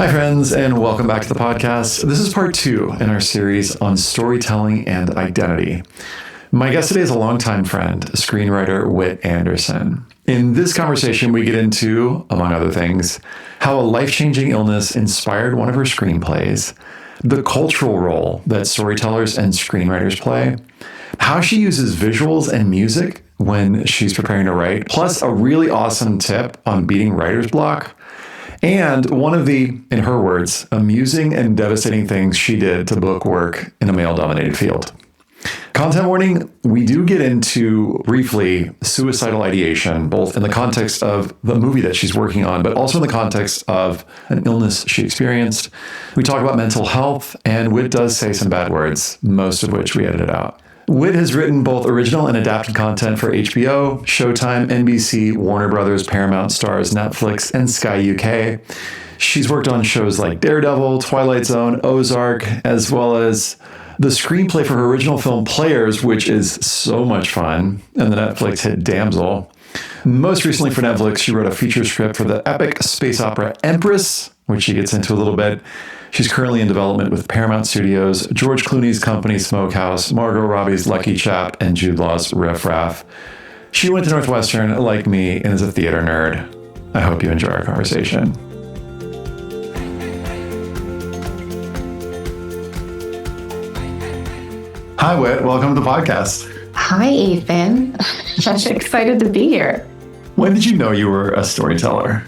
Hi, friends, and welcome back to the podcast. This is part 2 in our series on storytelling and identity. My guest today is a longtime friend, screenwriter Whit Anderson. In this conversation, we get into, among other things, how a life-changing illness inspired one of her screenplays, the cultural role that storytellers and screenwriters play, how she uses visuals and music when she's preparing to write, plus a really awesome tip on beating writer's block, and one of the, in her words, amusing and devastating things she did to book work in a male-dominated field. Content warning, we do get into, briefly, suicidal ideation, both in the context of the movie that she's working on, but also in the context of an illness she experienced. We talk about mental health, and Whit does say some bad words, most of which we edited out. Whit has written both original and adapted content for HBO, Showtime, NBC, Warner Brothers, Paramount, Stars, Netflix, and Sky UK. She's worked on shows like Daredevil, Twilight Zone, Ozark, as well as the screenplay for her original film Players, which is so much fun, and the Netflix hit Damsel. Most recently for Netflix, she wrote a feature script for the epic space opera Empress, which she gets into a little bit. She's currently in development with Paramount Studios, George Clooney's company Smokehouse, Margot Robbie's Lucky Chap, and Jude Law's Riff Raff. She went to Northwestern, like me, and is a theater nerd. I hope you enjoy our conversation. Hi, Whit. Welcome to the podcast. Hi, Ethan. I'm excited to be here. When did you know you were a storyteller?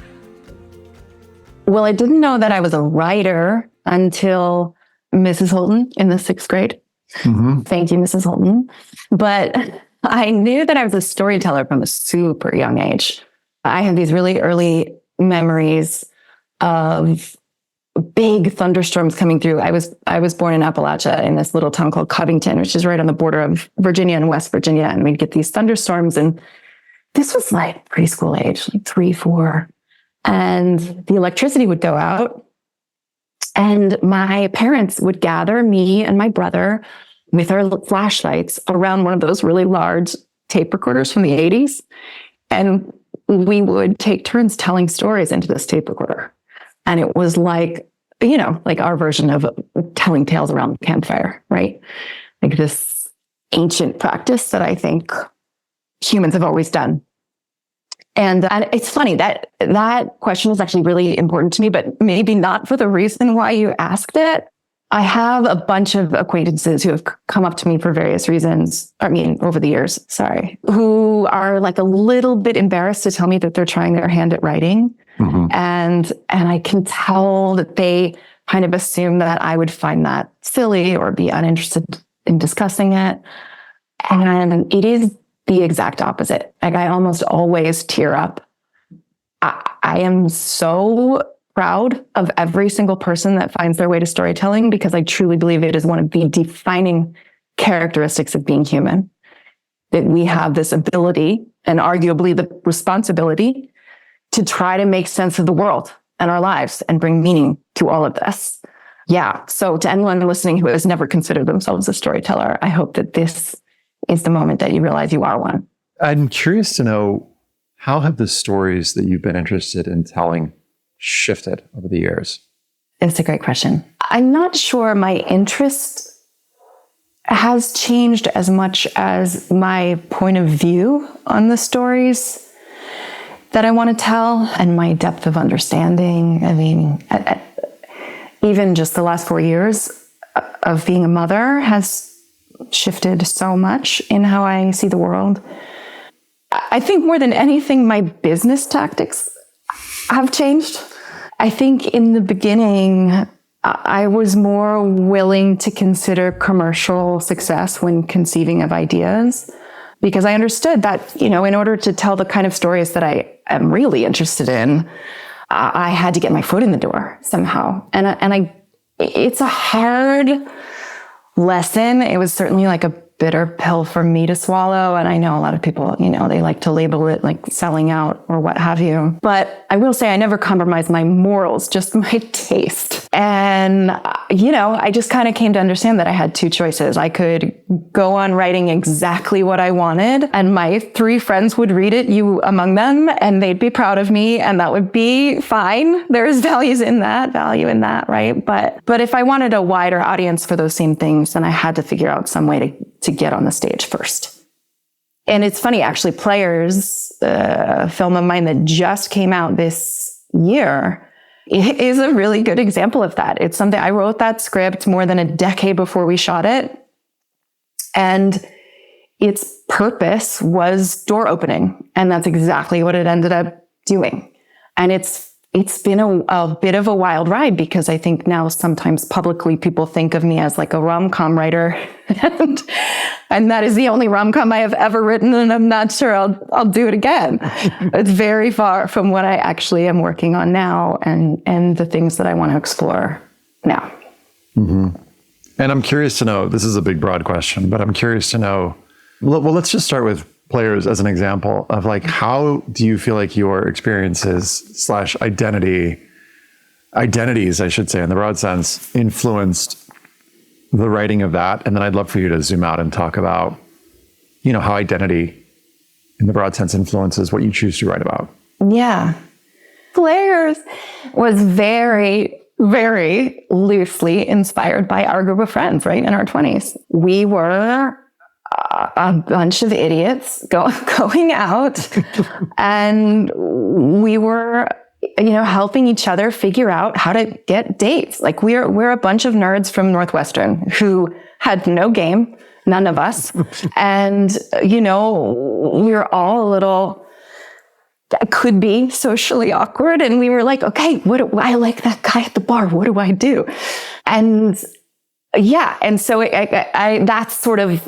Well, I didn't know that I was a writer until Mrs. Holton in the 6th grade. Mm-hmm. Thank you, Mrs. Holton. But I knew that I was a storyteller from a super young age. I have these really early memories of big thunderstorms coming through. I was born in Appalachia in this little town called Covington, which is right on the border of Virginia and West Virginia. And we'd get these thunderstorms. And this was like preschool age, like 3, 4. And the electricity would go out. And my parents would gather me and my brother with our flashlights around one of those really large tape recorders from the 80s. And we would take turns telling stories into this tape recorder. And it was like, like our version of telling tales around the campfire, right? Like this ancient practice that I think humans have always done. And it's funny that question was actually really important to me, but maybe not for the reason why you asked it. I have a bunch of acquaintances who have come up to me for various reasons. Over the years, who are like a little bit embarrassed to tell me that they're trying their hand at writing. Mm-hmm. And I can tell that they kind of assume that I would find that silly or be uninterested in discussing it. And it is the exact opposite. Like I almost always tear up. I am so proud of every single person that finds their way to storytelling because I truly believe it is one of the defining characteristics of being human. That we have this ability and arguably the responsibility to try to make sense of the world and our lives and bring meaning to all of this. Yeah. So to anyone listening who has never considered themselves a storyteller, I hope that this is the moment that you realize you are one. I'm curious to know, how have the stories that you've been interested in telling shifted over the years? It's a great question. I'm not sure my interest has changed as much as my point of view on the stories that I want to tell and my depth of understanding. Even just the last 4 years of being a mother has shifted so much in how I see the world. I think more than anything, my business tactics have changed. I think in the beginning, I was more willing to consider commercial success when conceiving of ideas, because I understood that, in order to tell the kind of stories that I am really interested in, I had to get my foot in the door somehow. And it's a hard lesson. It was certainly like a bitter pill for me to swallow. And I know a lot of people, they like to label it like selling out or what have you. But I will say I never compromised my morals, just my taste. And, I just kind of came to understand that I had 2 choices. I could go on writing exactly what I wanted, and my 3 friends would read it, you among them, and they'd be proud of me, and that would be fine. There's value in that, right? But if I wanted a wider audience for those same things, then I had to figure out some way to get on the stage first. And it's funny, actually, Players, a film of mine that just came out this year, is a really good example of that. It's something I wrote that script more than a decade before we shot it. And its purpose was door opening. And that's exactly what it ended up doing. And it's been a bit of a wild ride, because I think now sometimes publicly people think of me as like a rom-com writer. and that is the only rom-com I have ever written. And I'm not sure I'll do it again. It's very far from what I actually am working on now and the things that I want to explore now. Mm-hmm. And I'm curious to know, this is a big, broad question, but I'm curious to know, well, let's just start with Players as an example of like, how do you feel like your experiences / identities, I should say, in the broad sense, influenced the writing of that? And then I'd love for you to zoom out and talk about, how identity in the broad sense influences what you choose to write about. Yeah. Players was very, very loosely inspired by our group of friends, right? In our 20s. We were a bunch of idiots going out and we were, helping each other figure out how to get dates. Like we're a bunch of nerds from Northwestern who had no game, none of us. And, we were all a little, could be socially awkward. And we were like, okay, I like that guy at the bar. What do I do? And yeah. And so that's sort of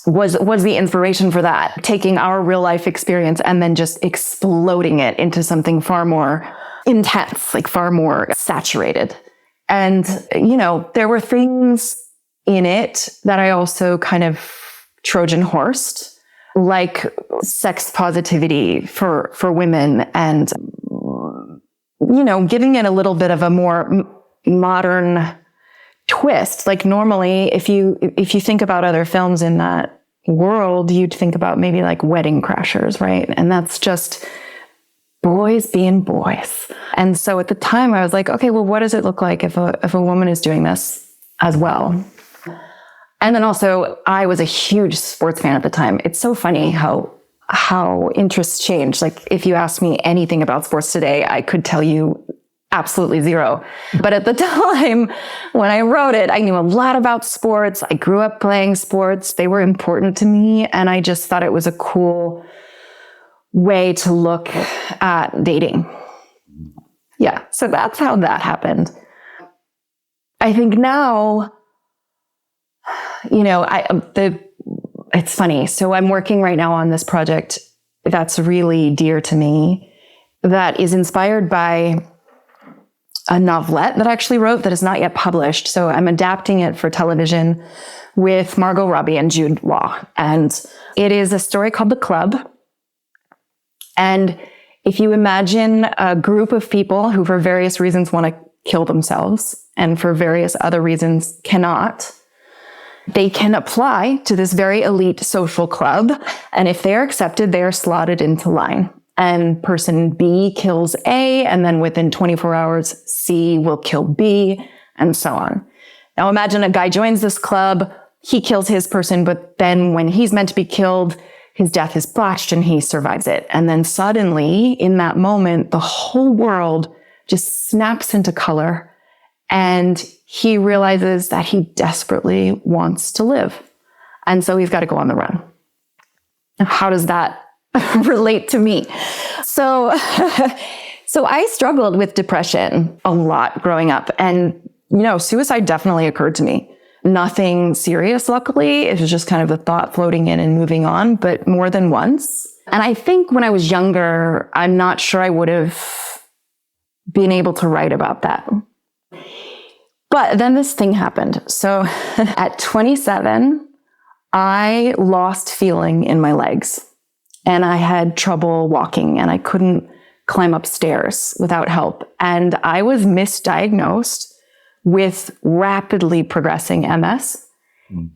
was the inspiration for that, taking our real life experience and then just exploding it into something far more intense, like far more saturated. And, there were things in it that I also kind of Trojan horsed, like sex positivity for women and, giving it a little bit of a more modern twist. Like normally, if you think about other films in that world, you'd think about maybe like Wedding Crashers, right? And that's just boys being boys. And so at the time I was like, okay, well, what does it look like if a woman is doing this as well? And then also I was a huge sports fan at the time. It's so funny how interests change. Like if you ask me anything about sports today, I could tell you absolutely zero. But at the time when I wrote it, I knew a lot about sports. I grew up playing sports. They were important to me. And I just thought it was a cool way to look at dating. Yeah. So that's how that happened. I think now, it's funny. So I'm working right now on this project that's really dear to me, that is inspired by a novelette that I actually wrote that is not yet published. So I'm adapting it for television with Margot Robbie and Jude Law. And it is a story called The Club. And if you imagine a group of people who for various reasons want to kill themselves and for various other reasons cannot, they can apply to this very elite social club. And if they're accepted, they are slotted into line. And person B kills A, and then within 24 hours, C will kill B, and so on. Now imagine a guy joins this club, he kills his person, but then when he's meant to be killed, his death is botched and he survives it. And then suddenly, in that moment, the whole world just snaps into color, and he realizes that he desperately wants to live. And so he's got to go on the run. Now, how does that relate to me? So I struggled with depression a lot growing up, and suicide definitely occurred to me. Nothing serious, luckily. It was just kind of the thought floating in and moving on, but more than once. And I think when I was younger, I'm not sure I would have been able to write about that. But then this thing happened. So at 27, I lost feeling in my legs. And I had trouble walking and I couldn't climb up stairs without help. And I was misdiagnosed with rapidly progressing MS.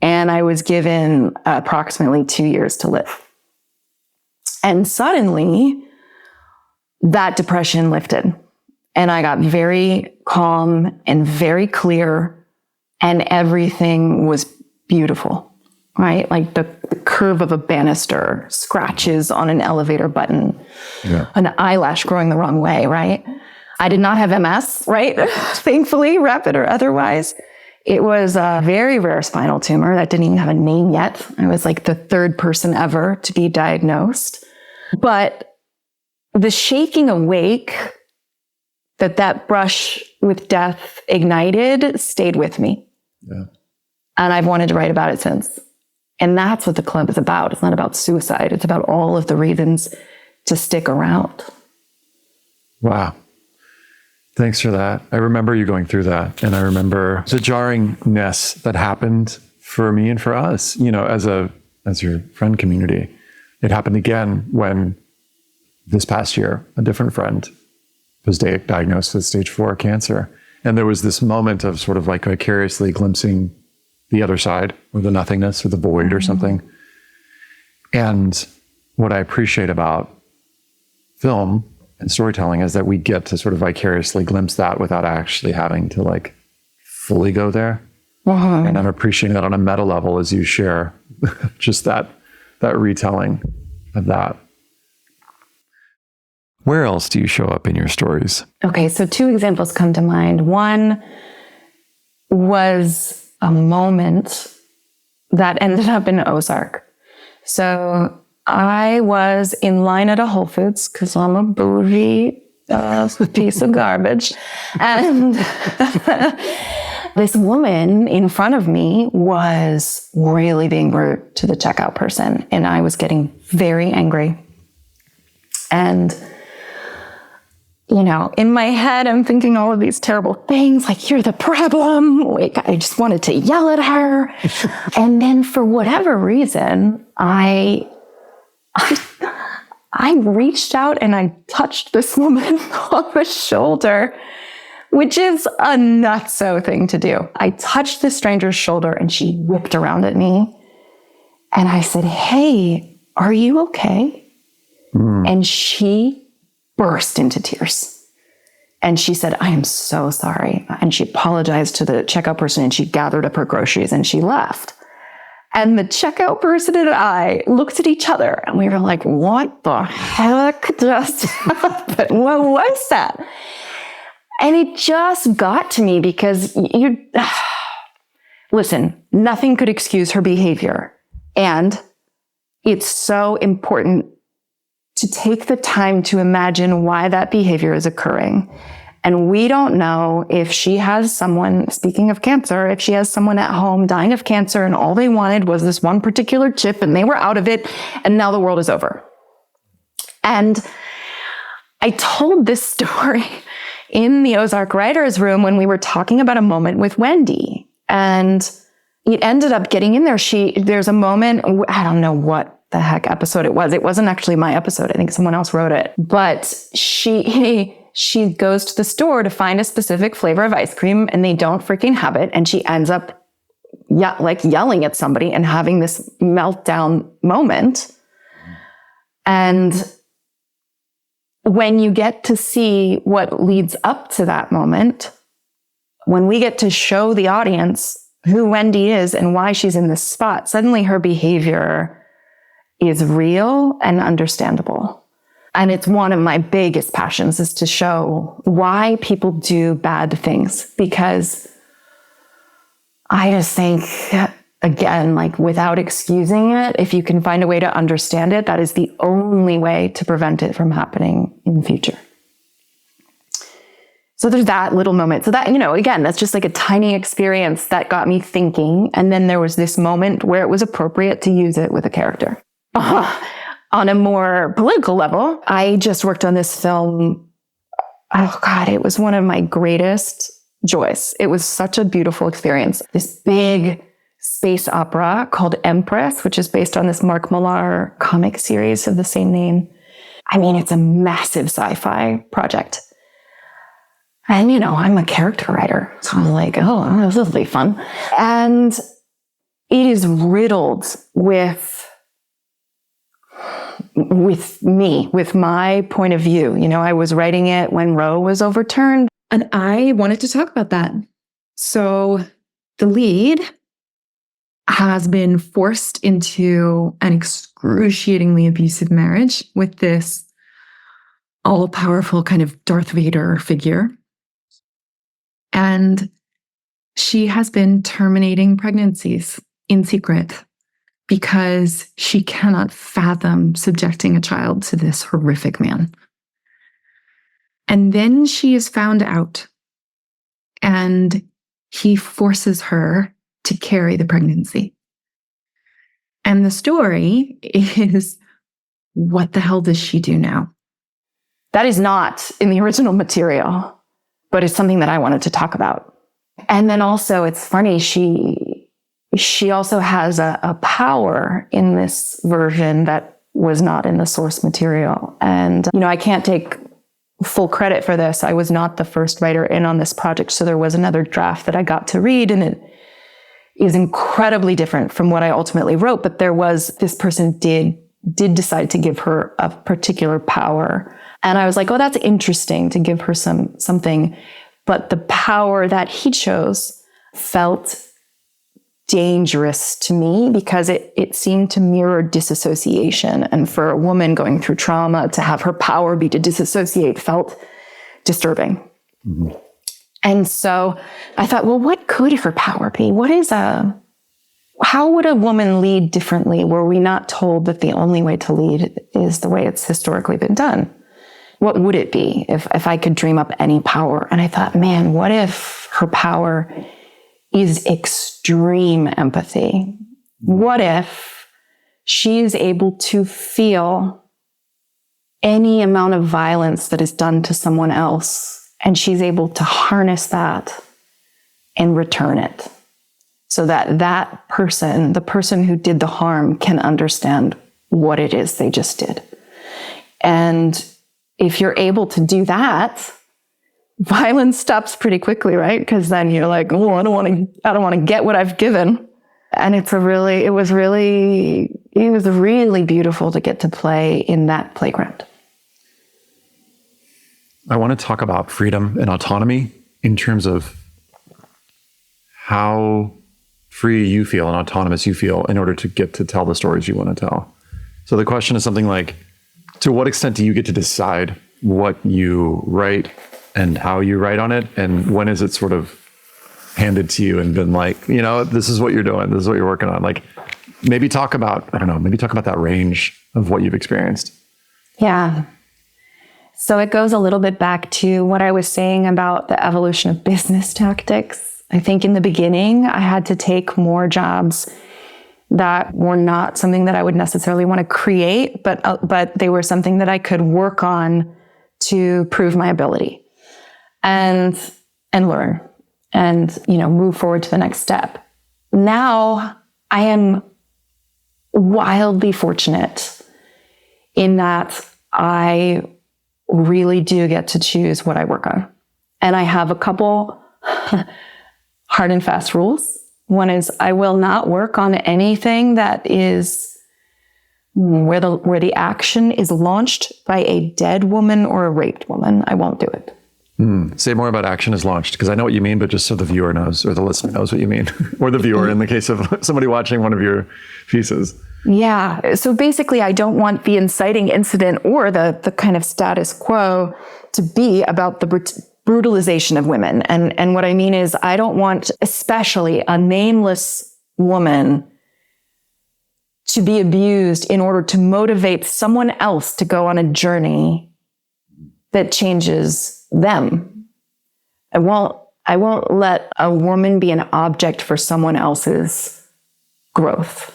And I was given approximately 2 years to live. And suddenly, that depression lifted. And I got very calm and very clear. And everything was beautiful, right? Like the curve of a banister, scratches on an elevator button, an eyelash growing the wrong way, right? I did not have MS, right? Thankfully, rapid or otherwise. It was a very rare spinal tumor that didn't even have a name yet. I was like the third person ever to be diagnosed. But the shaking awake that brush with death ignited stayed with me. Yeah. And I've wanted to write about it since. And that's what the club is about. It's not about suicide. It's about all of the reasons to stick around. Wow. Thanks for that. I remember you going through that. And I remember the jarringness that happened for me and for us, you know, as your friend community. It happened again when this past year, a different friend was diagnosed with stage 4 cancer. And there was this moment of sort of like vicariously glimpsing the other side or the nothingness or the void or something. And what I appreciate about film and storytelling is that we get to sort of vicariously glimpse that without actually having to like fully go there. And I'm appreciating that on a meta level as you share just that retelling of that. Where else do you show up in your stories? Okay, so 2 examples come to mind. One was a moment that ended up in Ozark. So I was in line at a Whole Foods because I'm a bougie piece of garbage. And this woman in front of me was really being rude to the checkout person. And I was getting very angry. And you know, in my head, I'm thinking all of these terrible things, like, you're the problem. Like, I just wanted to yell at her. And then for whatever reason, I reached out and I touched this woman on the shoulder, which is a nutso thing to do. I touched this stranger's shoulder and she whipped around at me. And I said, hey, are you okay? And she burst into tears. And she said, I am so sorry. And she apologized to the checkout person and she gathered up her groceries and she left. And the checkout person and I looked at each other and we were like, what the heck just happened? What was that? And it just got to me because listen, nothing could excuse her behavior. And it's so important to take the time to imagine why that behavior is occurring. And we don't know if she has someone, speaking of cancer, if she has someone at home dying of cancer and all they wanted was this one particular chip and they were out of it and now the world is over. And I told this story in the Ozark writers' room when we were talking about a moment with Wendy. And it ended up getting in there. There's a moment, I don't know what the heck episode it was. It wasn't actually my episode. I think someone else wrote it. But she goes to the store to find a specific flavor of ice cream and they don't freaking have it. And she ends up yelling at somebody and having this meltdown moment. And when you get to see what leads up to that moment, when we get to show the audience who Wendy is and why she's in this spot, suddenly her behavior is real and understandable. And it's one of my biggest passions is to show why people do bad things. Because I just think, again, like without excusing it, if you can find a way to understand it, that is the only way to prevent it from happening in the future. So there's that little moment. So that, again, that's just like a tiny experience that got me thinking. And then there was this moment where it was appropriate to use it with a character. On a more political level, I just worked on this film. Oh God, it was one of my greatest joys. It was such a beautiful experience. This big space opera called Empress, which is based on this Mark Millar comic series of the same name. I mean, it's a massive sci-fi project. And, I'm a character writer. So I'm like, oh, this will be fun. And it is riddled with me, with my point of view. You know, I was writing it when Roe was overturned, and I wanted to talk about that. So the lead has been forced into an excruciatingly abusive marriage with this all-powerful kind of Darth Vader figure. And she has been terminating pregnancies in secret because she cannot fathom subjecting a child to this horrific man. And then she is found out, and he forces her to carry the pregnancy. And the story is, what the hell does she do now? That is not in the original material, but it's something that I wanted to talk about. And then also, it's funny, she also has a power in this version that was not in the source material. And, you know, I can't take full credit for this. I was not the first writer in on this project. So there was another draft that I got to read, and it is incredibly different from what I ultimately wrote. But this person did decide to give her a particular power. And I was like, oh, that's interesting to give her something. But the power that he chose felt dangerous to me because it seemed to mirror disassociation. And for a woman going through trauma, to have her power be to disassociate felt disturbing. Mm-hmm. And so I thought, well, what could her power be? How would a woman lead differently? Were we not told that the only way to lead is the way it's historically been done? What would it be if I could dream up any power? And I thought, man, what if her power is extreme empathy? What if she is able to feel any amount of violence that is done to someone else, and she's able to harness that and return it so that that person, the person who did the harm, can understand what it is they just did. And if you're able to do that, violence stops pretty quickly, right? Because then you're like, oh, I don't want to get what I've given. And it was really beautiful to get to play in that playground. I want to talk about freedom and autonomy in terms of how free you feel and autonomous you feel in order to get to tell the stories you want to tell. So the question is something like, to what extent do you get to decide what you write and how you write on it? And when is it sort of handed to you and been like, you know, this is what you're doing, this is what you're working on? Like, maybe talk about that range of what you've experienced. Yeah. So it goes a little bit back to what I was saying about the evolution of business tactics. I think in the beginning, I had to take more jobs that were not something that I would necessarily want to create, but they were something that I could work on to prove my ability and learn and, you know, move forward to the next step. Now I am wildly fortunate in that I really do get to choose what I work on. And I have a couple hard and fast rules. One is I will not work on anything that is where the action is launched by a dead woman or a raped woman. I won't do it. Say more about action is launched, because I know what you mean, but just so the viewer knows, or the listener knows what you mean, or the viewer in the case of somebody watching one of your pieces. Yeah. So basically, I don't want the inciting incident or the kind of status quo to be about the brutalization of women. And what I mean is, I don't want, especially a nameless woman, to be abused in order to motivate someone else to go on a journey that changes them. I won't let a woman be an object for someone else's growth.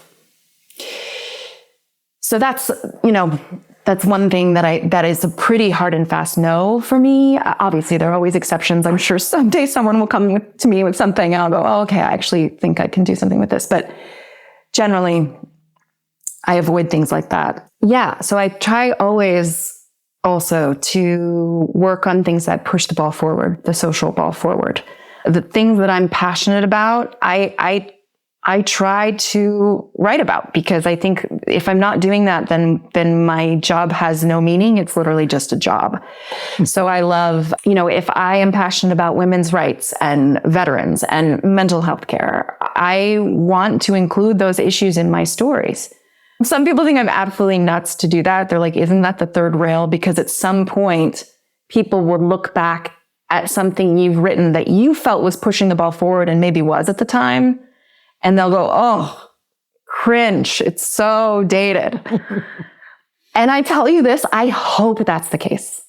So that's one thing that is a pretty hard and fast no for me. Obviously, there are always exceptions. I'm sure someday someone will come to me with something and I'll go, oh, okay, I actually think I can do something with this. But generally, I avoid things like that. Yeah, so I try always also to work on things that push the ball forward, the social ball forward. The things that I'm passionate about, I I try to write about, because I think if I'm not doing that, then my job has no meaning. It's literally just a job. So I love, if I am passionate about women's rights and veterans and mental health care, I want to include those issues in my stories. Some people think I'm absolutely nuts to do that. They're like, isn't that the third rail? Because at some point, people will look back at something you've written that you felt was pushing the ball forward and maybe was at the time. And they'll go, oh, cringe. It's so dated. And I tell you this, I hope that's the case.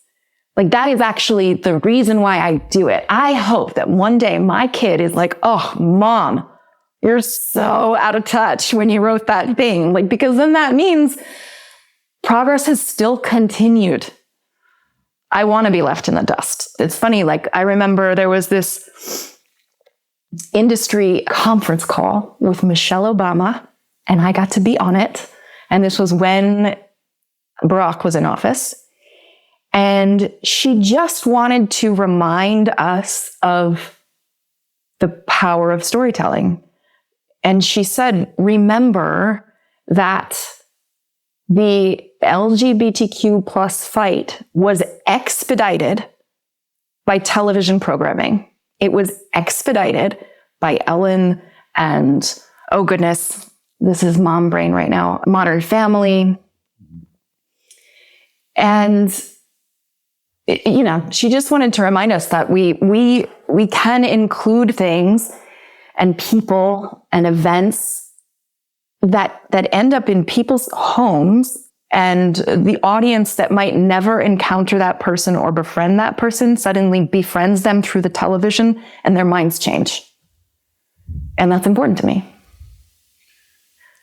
Like, that is actually the reason why I do it. I hope that one day my kid is like, oh, Mom, you're so out of touch when you wrote that thing. Like, because then that means progress has still continued. I want to be left in the dust. It's funny. Like, I remember there was this industry conference call with Michelle Obama, and I got to be on it. And this was when Barack was in office. And she just wanted to remind us of the power of storytelling. And she said, remember that the LGBTQ plus fight was expedited by television programming. It was expedited by Ellen and, oh goodness, this is mom brain right now, Modern Family. And, she just wanted to remind us that we can include things and people and events that end up in people's homes, and the audience that might never encounter that person or befriend that person suddenly befriends them through the television, and their minds change. And that's important to me.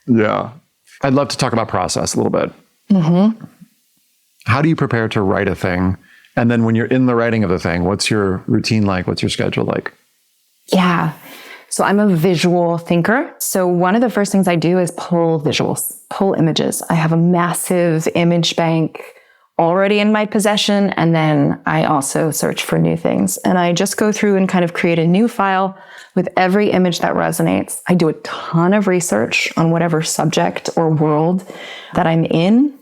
Yeah. I'd love to talk about process a little bit. Mm-hmm. How do you prepare to write a thing? And then when you're in the writing of the thing, what's your routine like? What's your schedule like? Yeah. So I'm a visual thinker. So one of the first things I do is pull visuals, pull images. I have a massive image bank already in my possession. And then I also search for new things. And I just go through and kind of create a new file with every image that resonates. I do a ton of research on whatever subject or world that I'm in.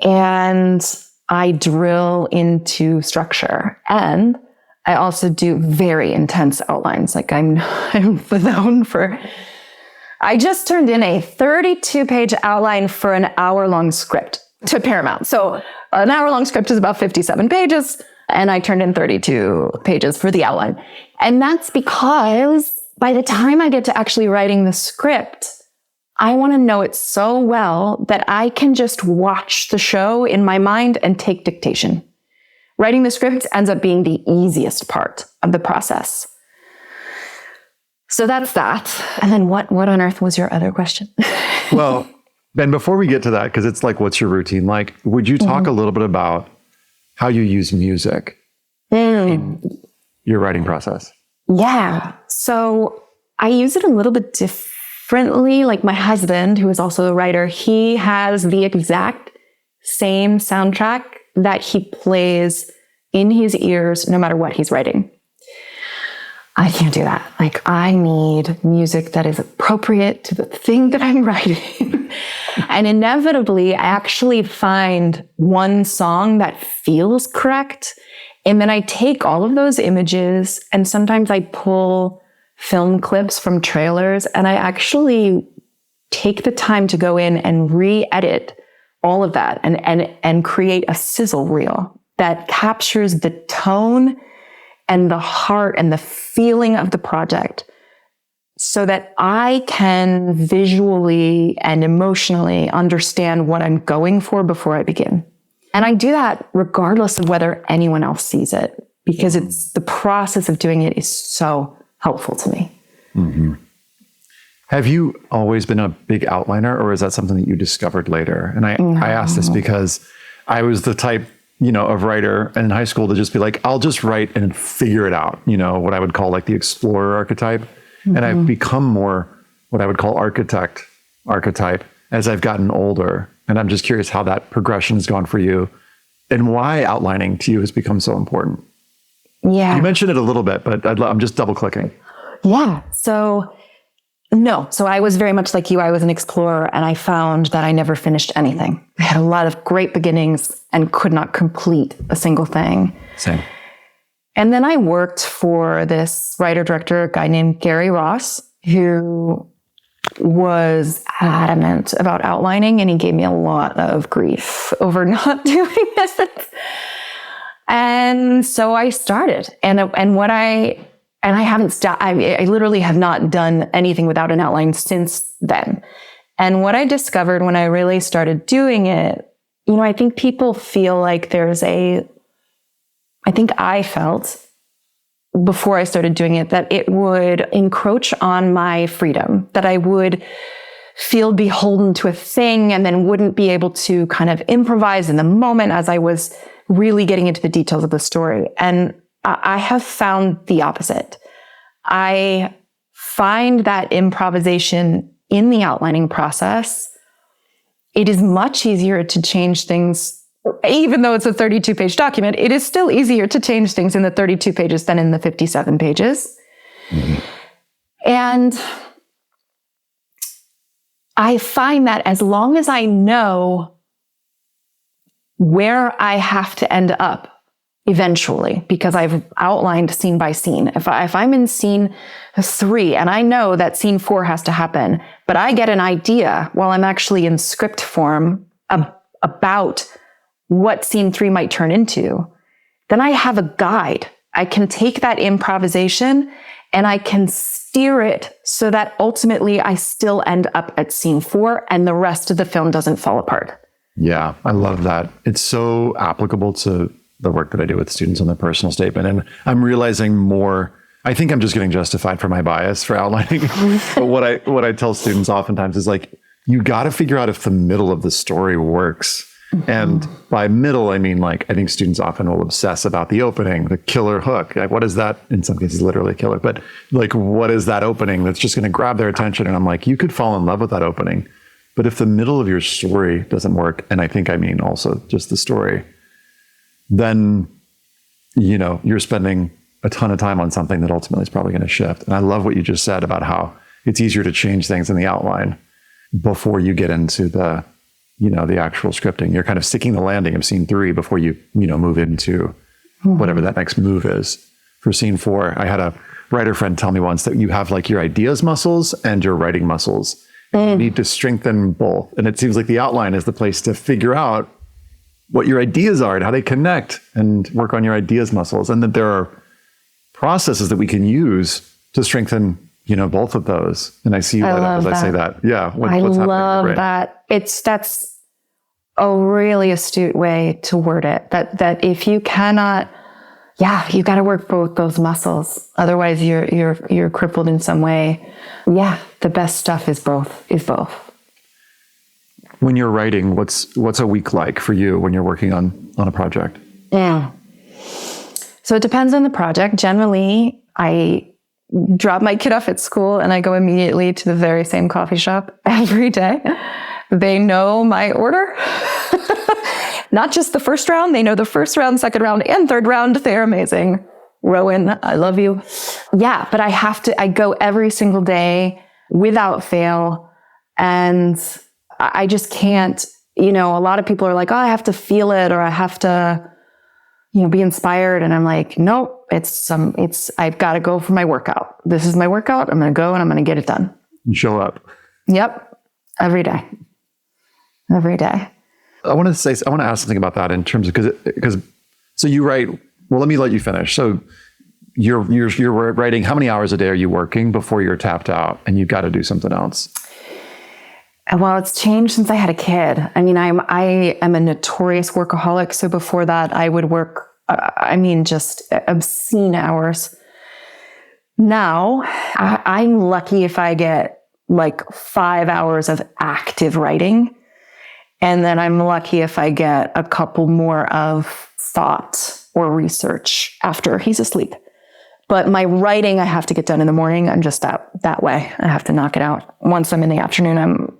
And I drill into structure. And I also do very intense outlines. Like I'm known for, I just turned in a 32-page outline for an hour-long script to Paramount. So an hour-long script is about 57 pages, and I turned in 32 pages for the outline. And that's because by the time I get to actually writing the script, I want to know it so well that I can just watch the show in my mind and take dictation. Writing the script ends up being the easiest part of the process. So that's that. And then what on earth was your other question? Well, Ben, before we get to that, because it's like, what's your routine like? Would you talk a little bit about how you use music in your writing process? Yeah. So I use it a little bit differently. Like my husband, who is also a writer, he has the exact same soundtrack that he plays in his ears no matter what he's writing. I can't do that. Like, I need music that is appropriate to the thing that I'm writing. And inevitably, I actually find one song that feels correct. And then I take all of those images, and sometimes I pull film clips from trailers, and I actually take the time to go in and re-edit all of that and create a sizzle reel that captures the tone and the heart and the feeling of the project so that I can visually and emotionally understand what I'm going for before I begin. And I do that regardless of whether anyone else sees it, because it's the process of doing it is so helpful to me. Mm-hmm. Have you always been a big outliner, or is that something that you discovered later? And I ask this because I was the type, of writer in high school to just be like, I'll just write and figure it out, what I would call like the explorer archetype. Mm-hmm. And I've become more what I would call architect archetype as I've gotten older. And I'm just curious how that progression has gone for you and why outlining to you has become so important. Yeah. You mentioned it a little bit, but I'm just double clicking. Yeah. So No. So I was very much like you. I was an explorer, and I found that I never finished anything. I had a lot of great beginnings and could not complete a single thing. Same. And then I worked for this writer-director, a guy named Gary Ross, who was adamant about outlining, and he gave me a lot of grief over not doing it. And so I started, and I haven't stopped. I literally have not done anything without an outline since then. And what I discovered when I really started doing it, I think people feel like I felt before I started doing it that it would encroach on my freedom, that I would feel beholden to a thing and then wouldn't be able to kind of improvise in the moment as I was really getting into the details of the story. And I have found the opposite. I find that improvisation in the outlining process, it is much easier to change things. Even though it's a 32-page document, it is still easier to change things in the 32 pages than in the 57 pages. Mm-hmm. And I find that as long as I know where I have to end up eventually, because I've outlined scene by scene. If I'm in scene 3 and I know that scene 4 has to happen, but I get an idea while I'm actually in script form about what scene 3 might turn into, then I have a guide. I can take that improvisation and I can steer it so that ultimately I still end up at scene 4 and the rest of the film doesn't fall apart. Yeah, I love that. It's so applicable to the work that I do with students on their personal statement. And I'm realizing more, I think I'm just getting justified for my bias for outlining. But what I tell students oftentimes is like, you got to figure out if the middle of the story works. And by middle, I mean, like, I think students often will obsess about the opening, the killer hook. Like, what is that? In some cases, literally killer. But like, what is that opening that's just going to grab their attention? And I'm like, you could fall in love with that opening. But if the middle of your story doesn't work, and I think I mean also just the story, then, you're spending a ton of time on something that ultimately is probably going to shift. And I love what you just said about how it's easier to change things in the outline before you get into the actual scripting. You're kind of sticking the landing of scene 3 before you, move into whatever that next move is. For scene 4, I had a writer friend tell me once that you have like your ideas muscles and your writing muscles. You need to strengthen both. And it seems like the outline is the place to figure out what your ideas are and how they connect and work on your ideas muscles. And that there are processes that we can use to strengthen, both of those. And I see you light up as I say that. Yeah. I love that. That's a really astute way to word it. That if you cannot, you got to work both those muscles. Otherwise you're crippled in some way. Yeah. The best stuff is both. When you're writing, what's a week like for you when you're working on a project? Yeah. So it depends on the project. Generally, I drop my kid off at school and I go immediately to the very same coffee shop every day. They know my order. Not just the first round. They know the first round, second round, and third round. They're amazing. Rowan, I love you. Yeah, but I go every single day without fail. And I just can't, a lot of people are like, oh, I have to feel it or I have to, be inspired. And I'm like, nope, I've got to go for my workout. This is my workout. I'm going to go and I'm going to get it done. You show up. Yep. Every day. I want to ask something about that in terms of, because so you write, well, let me let you finish. So you're writing, how many hours a day are you working before you're tapped out and you've got to do something else? Well, it's changed since I had a kid. I mean, I am a notorious workaholic. So before that, I would work, just obscene hours. Now, I'm lucky if I get like 5 hours of active writing. And then I'm lucky if I get a couple more of thought or research after he's asleep. But my writing, I have to get done in the morning. I'm just that way. I have to knock it out. Once I'm in the afternoon, I'm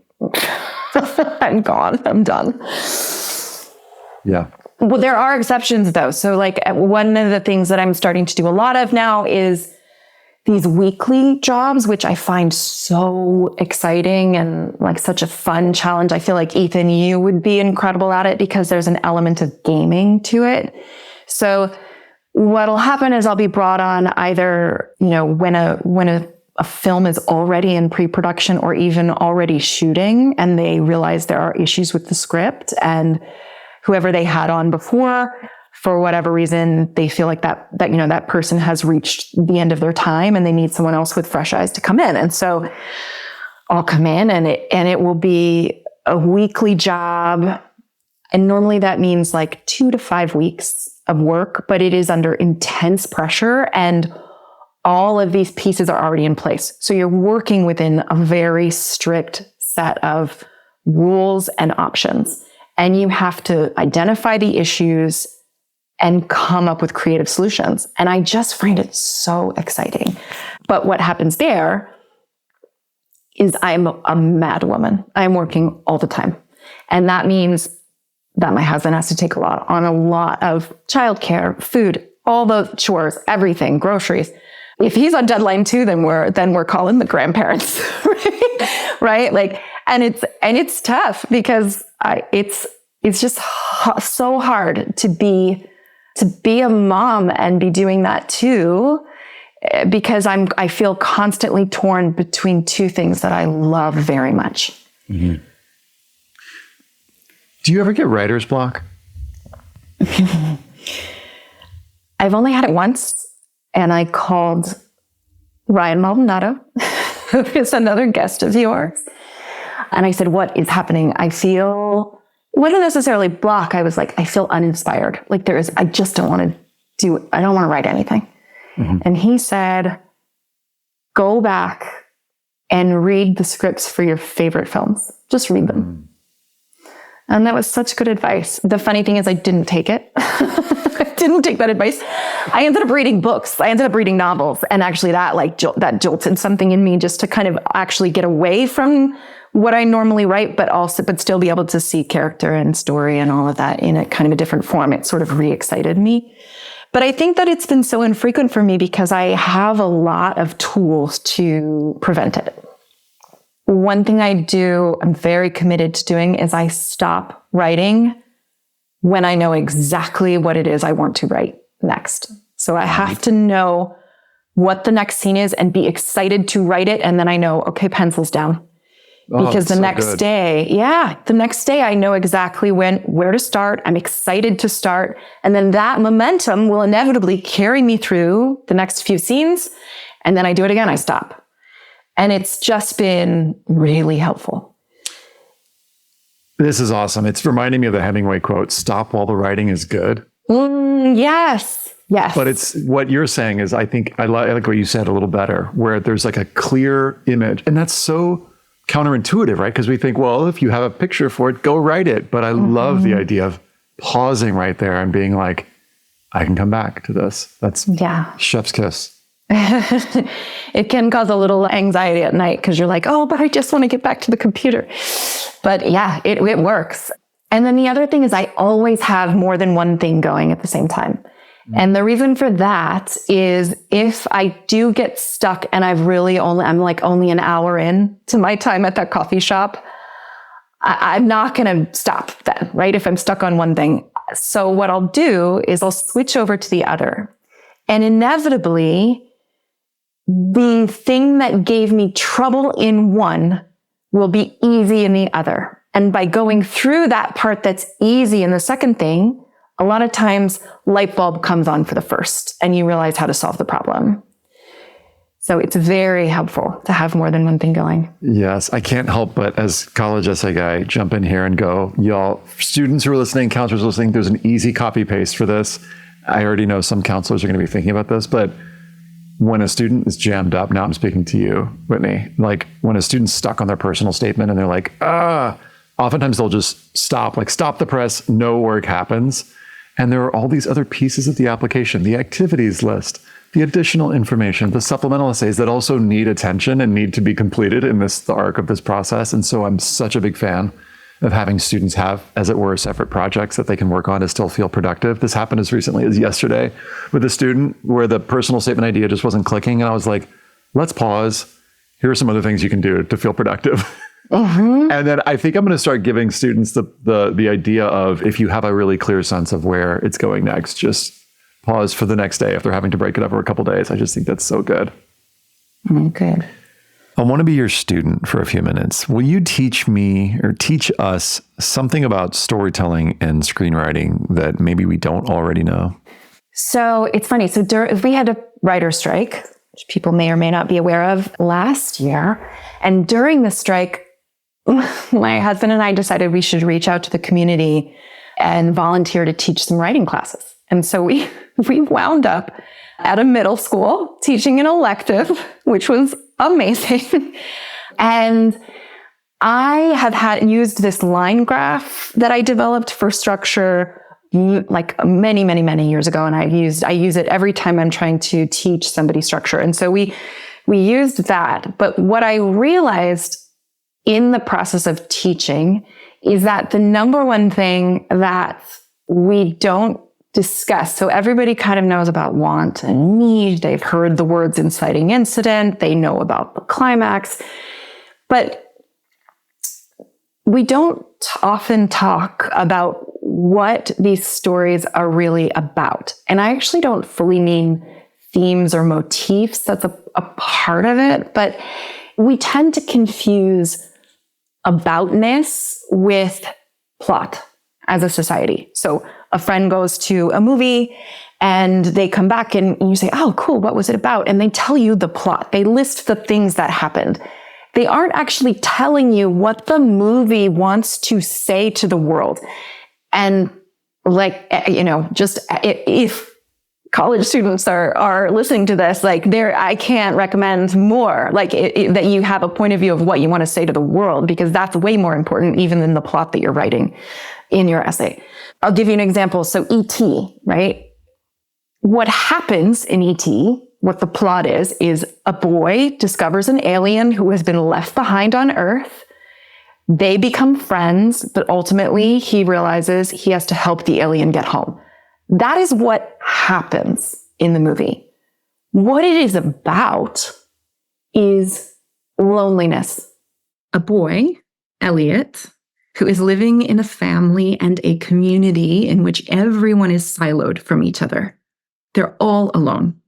gone. I'm done. Yeah. Well, there are exceptions though. So like one of the things that I'm starting to do a lot of now is these weekly jobs, which I find so exciting and like such a fun challenge. I feel like Ethan, you would be incredible at it because there's an element of gaming to it. So what'll happen is I'll be brought on either, when a film is already in pre-production or even already shooting and they realize there are issues with the script, and whoever they had on before, for whatever reason, they feel like that person has reached the end of their time and they need someone else with fresh eyes to come in. And so I'll come in and it will be a weekly job. And normally that means like 2 to 5 weeks of work, but it is under intense pressure and all of these pieces are already in place. So you're working within a very strict set of rules and options, and you have to identify the issues and come up with creative solutions. And I just find it so exciting. But what happens there is I'm a mad woman. I'm working all the time. And that means that my husband has to take a lot of childcare, food, all the chores, everything, groceries. If he's on deadline too, then we're calling the grandparents, right? Like, and it's tough because it's just so hard to be a mom and be doing that too, because I feel constantly torn between two things that I love very much. Mm-hmm. Do you ever get writer's block? I've only had it once, and I called Ryan Maldonado, who is another guest of yours. And I said, what is happening? It wasn't necessarily block. I was like, I feel uninspired. Like I just don't want to I don't want to write anything. Mm-hmm. And he said, go back and read the scripts for your favorite films. Just read them. Mm-hmm. And that was such good advice. The funny thing is I didn't take it. I didn't take that advice. I ended up reading books. I ended up reading novels. And actually that jolted something in me just to kind of actually get away from what I normally write, but still be able to see character and story and all of that in a kind of a different form. It sort of re-excited me. But I think that it's been so infrequent for me because I have a lot of tools to prevent it. One thing I'm very committed to doing is I stop writing when I know exactly what it is I want to write next. So I have to know what the next scene is and be excited to write it. And then I know, okay, pencils down. Because the next day I know exactly where to start. I'm excited to start. And then that momentum will inevitably carry me through the next few scenes. And then I do it again, I stop. And it's just been really helpful. This is awesome. It's reminding me of the Hemingway quote, stop while the writing is good. Yes. But it's what you're saying is, I think I like what you said a little better, where there's like a clear image. And that's so counterintuitive, right? Because we think, well, if you have a picture for it, go write it. But I love the idea of pausing right there and being like, I can come back to this. That's chef's kiss. It can cause a little anxiety at night because you're like, oh, but I just want to get back to the computer. But yeah, it works. And then the other thing is I always have more than one thing going at the same time. Mm-hmm. And the reason for that is if I do get stuck and I'm like only an hour in to my time at that coffee shop, I'm not going to stop then, right? If I'm stuck on one thing. So what I'll do is I'll switch over to the other. And inevitably, the thing that gave me trouble in one will be easy in the other. And by going through that part that's easy in the second thing, a lot of times light bulb comes on for the first and you realize how to solve the problem. So it's very helpful to have more than one thing going. Yes, I can't help but as college essay guy, jump in here and go, y'all, students who are listening, counselors listening, there's an easy copy paste for this. I already know some counselors are going to be thinking about this, but when a student is jammed up, now I'm speaking to you, Whitney, like when a student's stuck on their personal statement and they're like, oftentimes they'll just stop the press, no work happens. And there are all these other pieces of the application, the activities list, the additional information, the supplemental essays that also need attention and need to be completed in the arc of this process. And so I'm such a big fan of having students have, as it were, separate projects that they can work on to still feel productive. This happened as recently as yesterday with a student where the personal statement idea just wasn't clicking. And I was like, let's pause. Here are some other things you can do to feel productive. And then I think I'm going to start giving students the idea of, if you have a really clear sense of where it's going next, just pause for the next day if they're having to break it up over a couple of days. I just think that's so good. Okay. I want to be your student for a few minutes. Will you teach me or teach us something about storytelling and screenwriting that maybe we don't already know? So it's funny. So we had a writer's strike, which people may or may not be aware of, last year. And during the strike, my husband and I decided we should reach out to the community and volunteer to teach some writing classes. And so we wound up at a middle school teaching an elective, which was amazing. And I have used this line graph that I developed for structure like many, many, many years ago. And I use it every time I'm trying to teach somebody structure. And so we used that. But what I realized in the process of teaching is that the number one thing that we don't discuss, so everybody kind of knows about want and need. They've heard the words inciting incident. They know about the climax, but we don't often talk about what these stories are really about. And I actually don't fully mean themes or motifs. That's a part of it, but we tend to confuse aboutness with plot as a society. So a friend goes to a movie and they come back and you say, oh, cool, what was it about? And they tell you the plot. They list the things that happened. They aren't actually telling you what the movie wants to say to the world. And just if college students are listening to this, I can't recommend more, that you have a point of view of what you want to say to the world, because that's way more important even than the plot that you're writing in your essay. I'll give you an example. So E.T., right? What happens in E.T., what the plot is a boy discovers an alien who has been left behind on Earth. They become friends, but ultimately he realizes he has to help the alien get home. That is what happens in the movie. What it is about is loneliness. A boy, Elliot, who is living in a family and a community in which everyone is siloed from each other. They're all alone.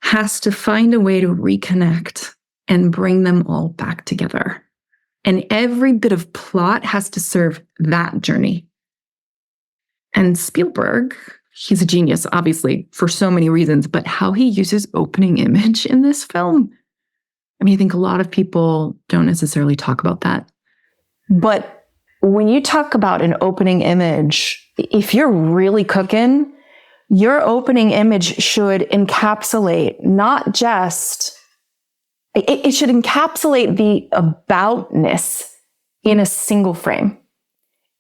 Has to find a way to reconnect and bring them all back together. And every bit of plot has to serve that journey. And Spielberg, he's a genius, obviously, for so many reasons, but how he uses opening image in this film, I think a lot of people don't necessarily talk about that. But when you talk about an opening image, if you're really cooking, your opening image should encapsulate not just, it should encapsulate the aboutness in a single frame.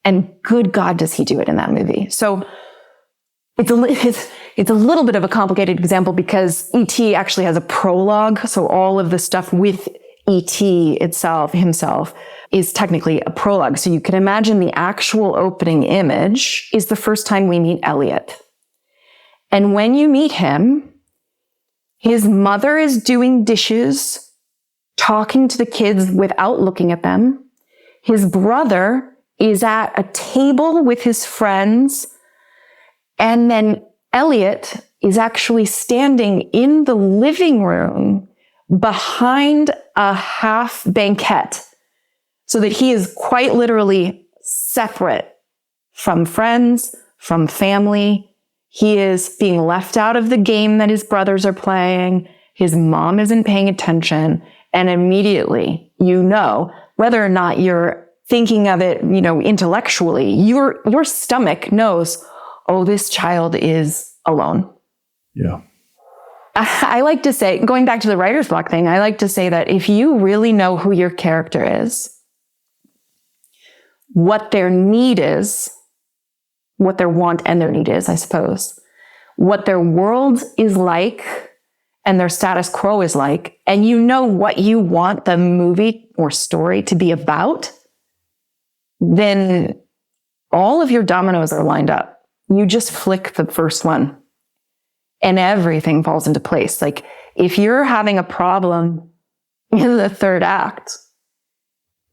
And good God, does he do it in that movie. So it's a little bit of a complicated example because E.T. actually has a prologue. So all of the stuff with E.T. himself, is technically a prologue. So you can imagine the actual opening image is the first time we meet Elliot. And when you meet him, his mother is doing dishes, talking to the kids without looking at them. His brother is at a table with his friends. And then Elliot is actually standing in the living room behind a half banquette so that he is quite literally separate from friends, from family. He is being left out of the game that his brothers are playing. His mom isn't paying attention. And immediately, whether or not you're thinking of it, intellectually, your stomach knows, oh, this child is alone. Yeah. I like to say, going back to the writer's block thing, I like to say that if you really know who your character is, what their need is, what their want and their need is, I suppose, what their world is like and their status quo is like, and you know what you want the movie or story to be about, then all of your dominoes are lined up. You just flick the first one and everything falls into place. Like if you're having a problem in the third act,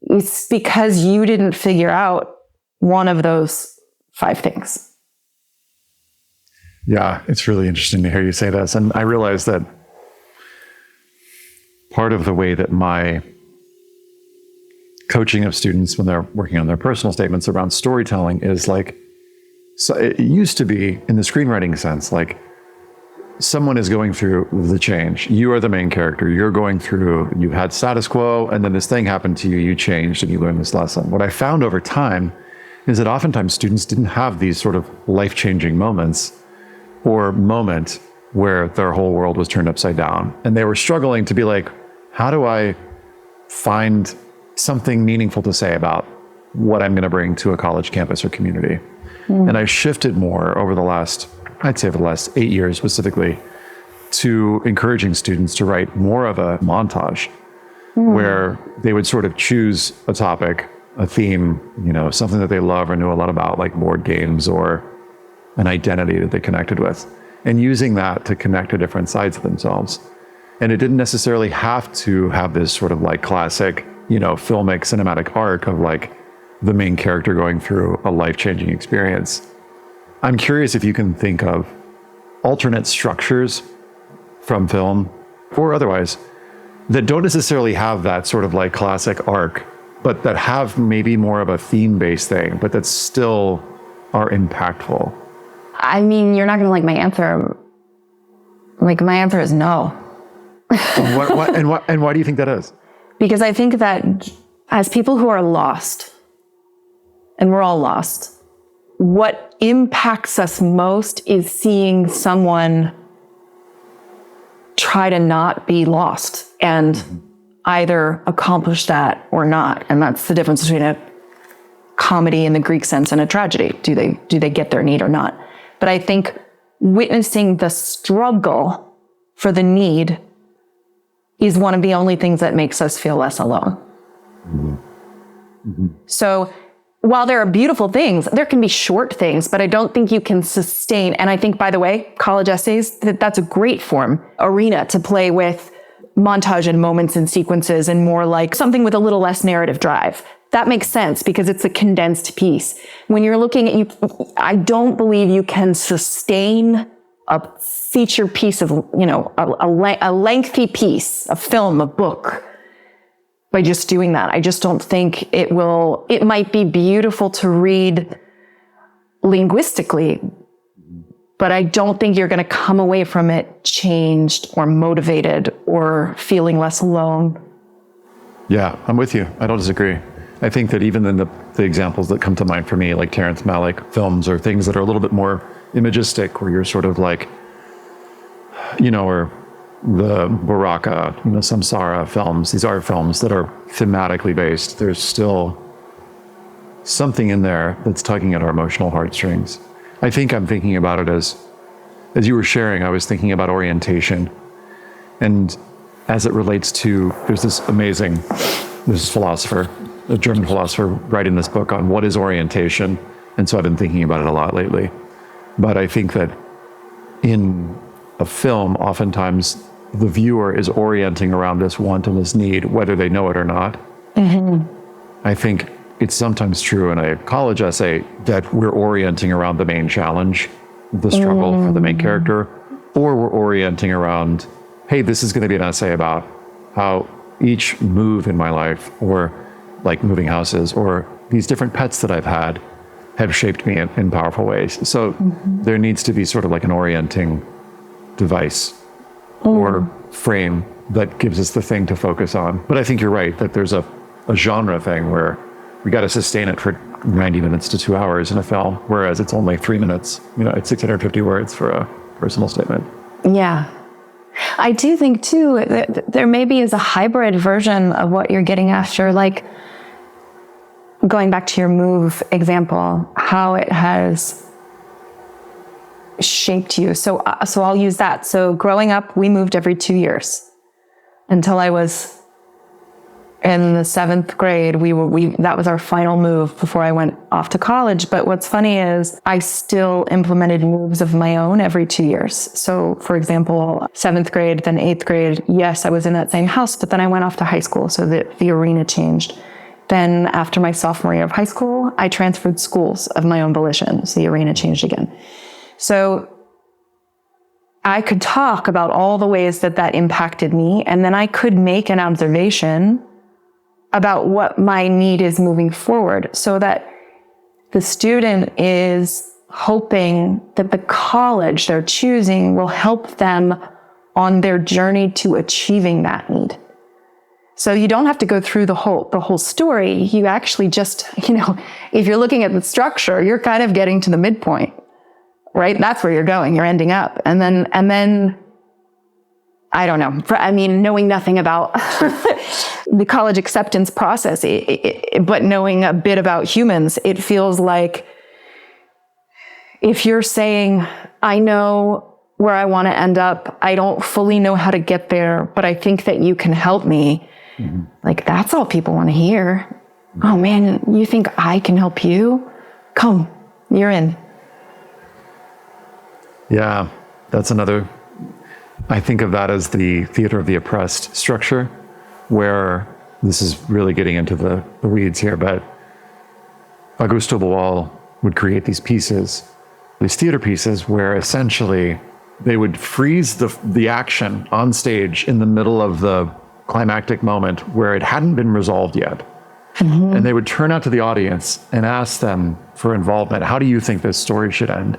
it's because you didn't figure out one of those 5 things. Yeah, it's really interesting to hear you say this. And I realize that part of the way that my coaching of students when they're working on their personal statements around storytelling is like, so it used to be in the screenwriting sense, like someone is going through the change. You are the main character. You're going through, you had status quo, and then this thing happened to you, you changed, and you learned this lesson. What I found over time is that oftentimes students didn't have these sort of life-changing moments or moment where their whole world was turned upside down. And they were struggling to be like, how do I find something meaningful to say about what I'm going to bring to a college campus or community? And I shifted more over the last 8 years specifically, to encouraging students to write more of a montage where they would sort of choose a topic, a theme, something that they love or knew a lot about, like board games or an identity that they connected with, and using that to connect to different sides of themselves. And it didn't necessarily have to have this sort of like classic, filmic cinematic arc of like the main character going through a life-changing experience. I'm curious if you can think of alternate structures from film or otherwise that don't necessarily have that sort of like classic arc, but that have maybe more of a theme-based thing, but that still are impactful. I mean, you're not going to like my answer. Like my answer is no. And why do you think that is? Because I think that as people who are lost, and we're all lost, what impacts us most is seeing someone try to not be lost and either accomplish that or not. And that's the difference between a comedy in the Greek sense and a tragedy. Do they get their need or not? But I think witnessing the struggle for the need is one of the only things that makes us feel less alone. So while there are beautiful things, there can be short things, but I don't think you can sustain. And I think, by the way, college essays, that's a great arena to play with montage and moments and sequences and more like something with a little less narrative drive. That makes sense because it's a condensed piece. When you're looking at I don't believe you can sustain a feature piece of, a lengthy piece, a film, a book, by just doing that. I just don't think it will. It might be beautiful to read linguistically, but I don't think you're going to come away from it changed or motivated or feeling less alone. Yeah, I'm with you. I don't disagree. I think that even in the examples that come to mind for me, like Terrence Malick films or things that are a little bit more imagistic, where you're sort of like, or the Baraka, Samsara films, these art films that are thematically based, there's still something in there that's tugging at our emotional heartstrings. I think I'm thinking about it as you were sharing, I was thinking about orientation. And as it relates to, there's this philosopher, a German philosopher, writing this book on what is orientation. And so I've been thinking about it a lot lately. But I think that in a film, oftentimes the viewer is orienting around this want and this need, whether they know it or not. I think it's sometimes true in a college essay that we're orienting around the main challenge, the struggle for the main character, or we're orienting around, hey, this is going to be an essay about how each move in my life, or like moving houses, or these different pets that I've had have shaped me in powerful ways. So there needs to be sort of like an orienting device or frame that gives us the thing to focus on. But I think you're right that there's a genre thing where we got to sustain it for 90 minutes to 2 hours in a film, whereas it's only 3 minutes. It's 650 words for a personal statement. Yeah. I do think too that there maybe is a hybrid version of what you're getting after, like going back to your move example, how it has shaped you. So I'll use that. So growing up, we moved every 2 years until I was in the seventh grade, that was our final move before I went off to college. But what's funny is I still implemented moves of my own every 2 years. So for example, seventh grade, then eighth grade, yes, I was in that same house, but then I went off to high school. So the arena changed. Then after my sophomore year of high school, I transferred schools of my own volition. So the arena changed again. So I could talk about all the ways that impacted me. And then I could make an observation about what my need is moving forward, so that the student is hoping that the college they're choosing will help them on their journey to achieving that need. So you don't have to go through the whole story. You actually just, if you're looking at the structure, you're kind of getting to the midpoint, right? That's where you're going. You're ending up. And then I don't know. Knowing nothing about the college acceptance process, but knowing a bit about humans, it feels like if you're saying, I know where I want to end up, I don't fully know how to get there, but I think that you can help me. Mm-hmm. Like, that's all people want to hear. Mm-hmm. Oh man, you think I can help you? Come, you're in. Yeah, that's another. I think of that as the theater of the oppressed structure, where this is really getting into the weeds here, but Augusto Boal would create these theater pieces, where essentially they would freeze the action on stage in the middle of the climactic moment where it hadn't been resolved yet. Mm-hmm. And they would turn out to the audience and ask them for involvement. How do you think this story should end?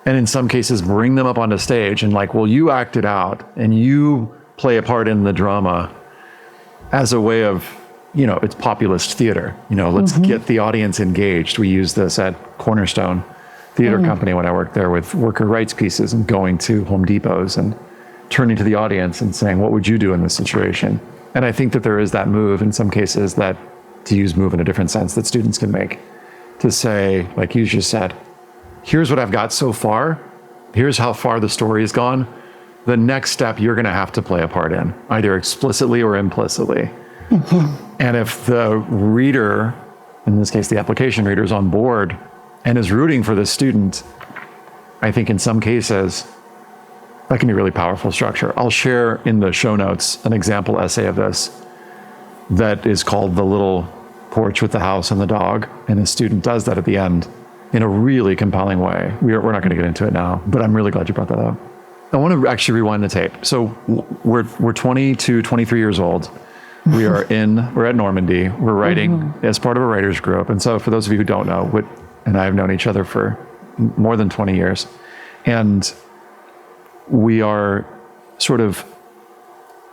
And in some cases, bring them up onto stage and well, you act it out and you play a part in the drama as a way of, it's populist theater. Let's mm-hmm. get the audience engaged. We use this at Cornerstone Theater mm-hmm. Company when I worked there with worker rights pieces and going to Home Depots and turning to the audience and saying, what would you do in this situation? And I think that there is that move in some cases, that to use move in a different sense, that students can make, to say, like you just said, here's what I've got so far. Here's how far the story has gone. The next step you're going to have to play a part in, either explicitly or implicitly. Mm-hmm. And if the reader, in this case, the application reader, is on board and is rooting for this student, I think in some cases, that can be really powerful structure. I'll share in the show notes an example essay of this that is called The Little Porch with the House and the Dog. And a student does that at the end in a really compelling way. We're not going to get into it now, but I'm really glad you brought that up. I want to actually rewind the tape. So we're 22, 23 years old. We're at Normandy. We're writing mm-hmm. as part of a writer's group. And so for those of you who don't know, Whit and I have known each other for more than 20 years. And we are sort of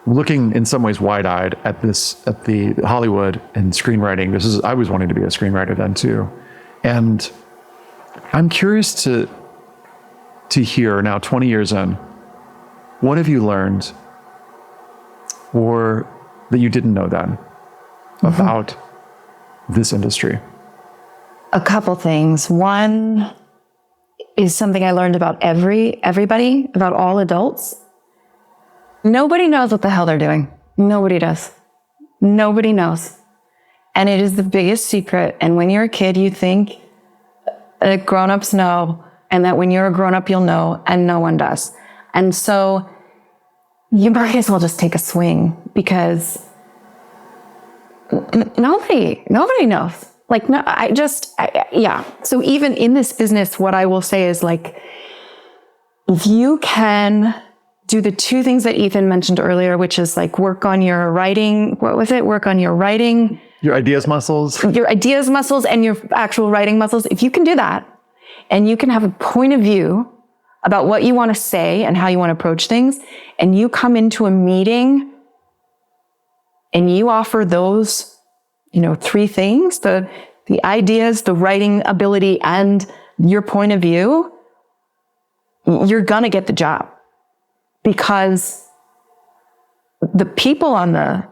looking in some ways wide-eyed at the Hollywood and screenwriting. I was wanting to be a screenwriter then too. And I'm curious to hear now, 20 years in, what have you learned or that you didn't know then mm-hmm. about this industry? A couple things. One is something I learned about everybody, about all adults. Nobody knows what the hell they're doing. Nobody does. Nobody knows. And it is the biggest secret. And when you're a kid, you think that grown-ups know, and that when you're a grown-up, you'll know, and no one does. And so you might as well just take a swing, because nobody knows. So even in this business, what I will say is, if you can do the two things that Ethan mentioned earlier, which is work on your writing. What was it? Work on your writing. Your ideas muscles. Your ideas muscles and your actual writing muscles. If you can do that, and you can have a point of view about what you want to say and how you want to approach things, and you come into a meeting and you offer those, three things, the ideas, the writing ability, and your point of view, you're going to get the job. Because the people in the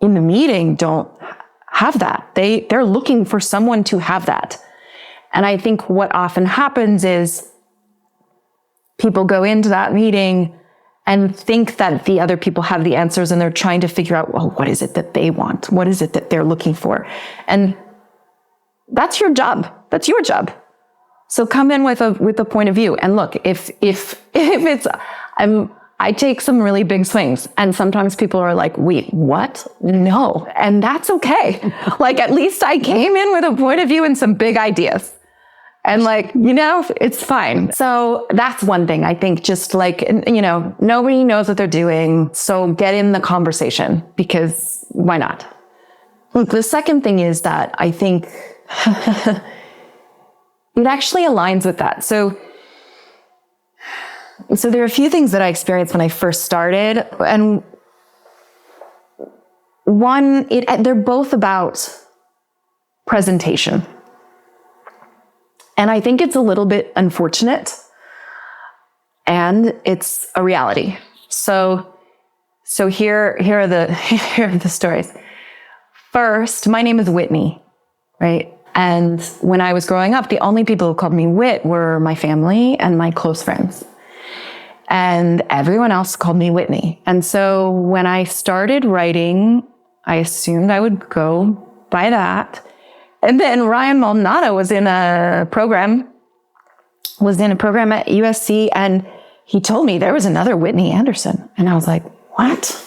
meeting don't have that. They're looking for someone to have that. And I think what often happens is people go into that meeting and think that the other people have the answers and they're trying to figure out, well, what is it that they want? What is it that they're looking for? And that's your job. That's your job. So come in with a point of view. And look, if it's, I take some really big swings, and sometimes people are like, wait, what? No. And that's okay. Like, at least I came in with a point of view and some big ideas. And like, it's fine. So that's one thing. I think just like, nobody knows what they're doing. So get in the conversation, because why not? Look, the second thing is that I think it actually aligns with that. So there are a few things that I experienced when I first started. And one, they're both about presentation. And I think it's a little bit unfortunate, and it's a reality. So here are the stories. First, my name is Whitney, right? And when I was growing up, the only people who called me Whit were my family and my close friends. And everyone else called me Whitney. And so when I started writing, I assumed I would go by that. And then Ryan Malnado was in a program at USC, and he told me there was another Whitney Anderson. And I was like, what?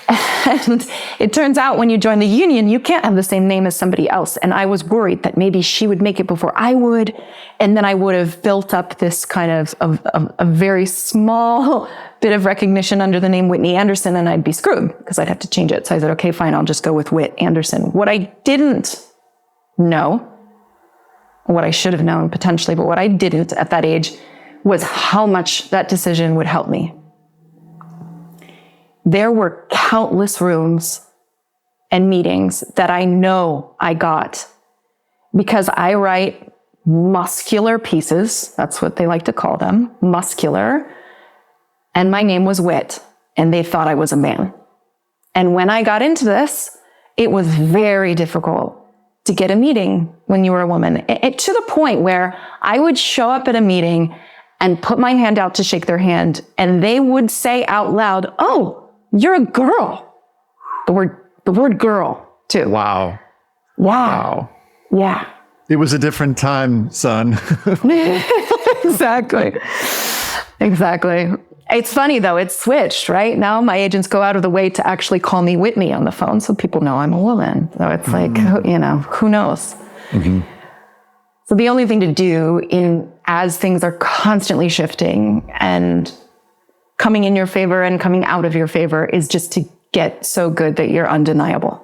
And it turns out when you join the union, you can't have the same name as somebody else. And I was worried that maybe she would make it before I would. And then I would have built up this kind of a very small bit of recognition under the name Whitney Anderson, and I'd be screwed because I'd have to change it. So I said, okay, fine, I'll just go with Whit Anderson. What I didn't know, what I should have known potentially, but what I didn't at that age, was how much that decision would help me. There were countless rooms and meetings that I know I got because I write muscular pieces. That's what they like to call them, muscular. And my name was Whit, and they thought I was a man. And when I got into this, it was very difficult to get a meeting when you were a woman. To the point where I would show up at a meeting and put my hand out to shake their hand, and they would say out loud, "Oh, you're a girl." The word girl, too. Wow. Wow. Yeah. It was a different time, son. Exactly. It's funny, though. It's switched, right? Now my agents go out of the way to actually call me Whitney on the phone, so people know I'm a woman. So it's like, who knows? Mm-hmm. So the only thing to do as things are constantly shifting and coming in your favor and coming out of your favor is just to get so good that you're undeniable.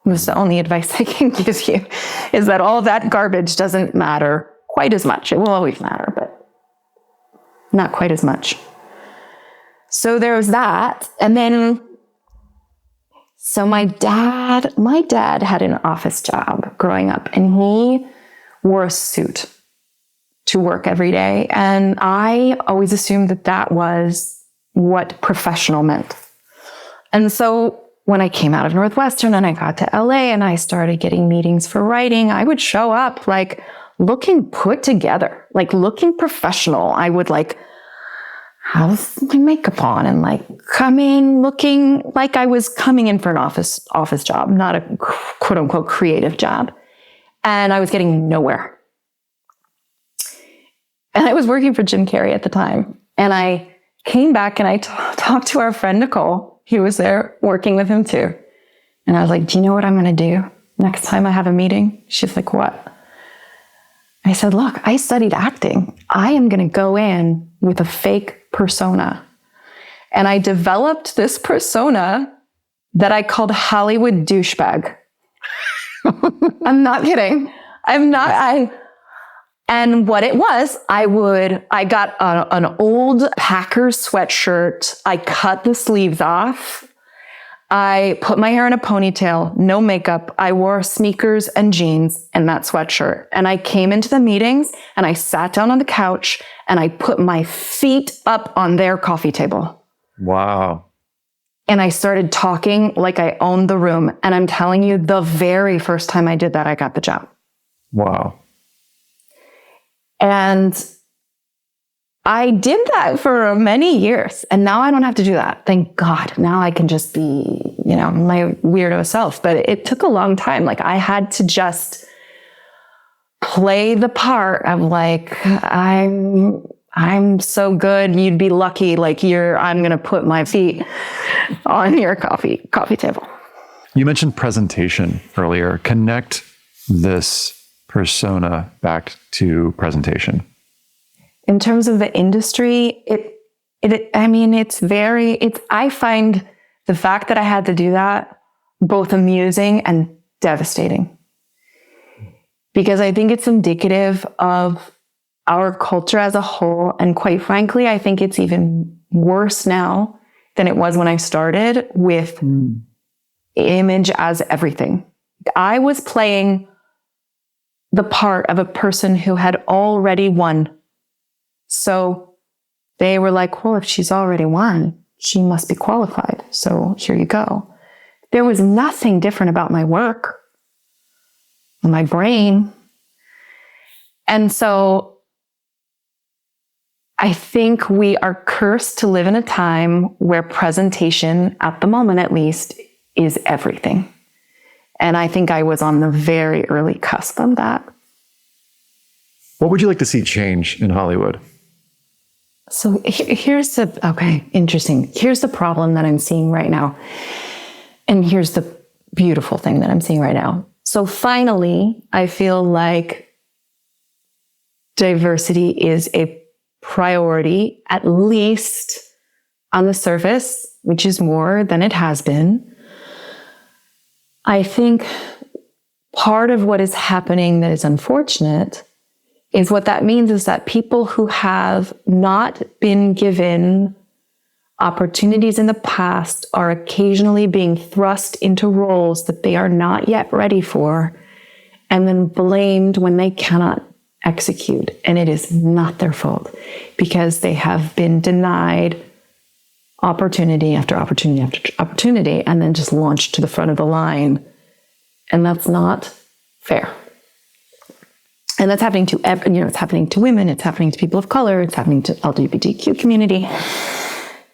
That's the only advice I can give you, is that all that garbage doesn't matter quite as much. It will always matter, but not quite as much. So there was that. And then, so my dad had an office job growing up, and he wore a suit to work every day. And I always assumed that was what professional meant. And so when I came out of Northwestern and I got to LA and I started getting meetings for writing, I would show up like looking put together, like looking professional. I would have my makeup on and come in looking like I was coming in for an office job, not a quote unquote creative job. And I was getting nowhere. And I was working for Jim Carrey at the time. And I came back and I talked to our friend Nicole. He was there working with him too. And I was like, do you know what I'm going to do next time I have a meeting? She's like, what? I said, look, I studied acting. I am going to go in with a fake persona. And I developed this persona that I called Hollywood douchebag. I'm not kidding. And what it was, I got an old Packers sweatshirt. I cut the sleeves off. I put my hair in a ponytail, no makeup. I wore sneakers and jeans and that sweatshirt. And I came into the meetings and I sat down on the couch and I put my feet up on their coffee table. Wow. And I started talking like I owned the room. And I'm telling you, the very first time I did that, I got the job. Wow. And I did that for many years, and now I don't have to do that. Thank God. Now I can just be, my weirdo self. But it took a long time. Like, I had to just play the part of like, I'm so good. You'd be lucky. Like, I'm going to put my feet on your coffee table. You mentioned presentation earlier. Connect this persona back to presentation. In terms of the industry, I find the fact that I had to do that both amusing and devastating. Because I think it's indicative of our culture as a whole. And quite frankly, I think it's even worse now than it was when I started with image as everything. I was playing the part of a person who had already won. So they were like, well, if she's already won, she must be qualified. So here you go. There was nothing different about my work, my brain. And so I think we are cursed to live in a time where presentation, at the moment at least, is everything. And I think I was on the very early cusp of that. What would you like to see change in Hollywood? So interesting. Here's the problem that I'm seeing right now. And here's the beautiful thing that I'm seeing right now. So finally, I feel like diversity is a priority, at least on the surface, which is more than it has been. I think part of what is happening that is unfortunate is what that means is that people who have not been given opportunities in the past are occasionally being thrust into roles that they are not yet ready for and then blamed when they cannot execute. And it is not their fault because they have been denied opportunity after opportunity after opportunity and then just launched to the front of the line. And that's not fair. And that's happening to, it's happening to women, it's happening to people of color, it's happening to LGBTQ community.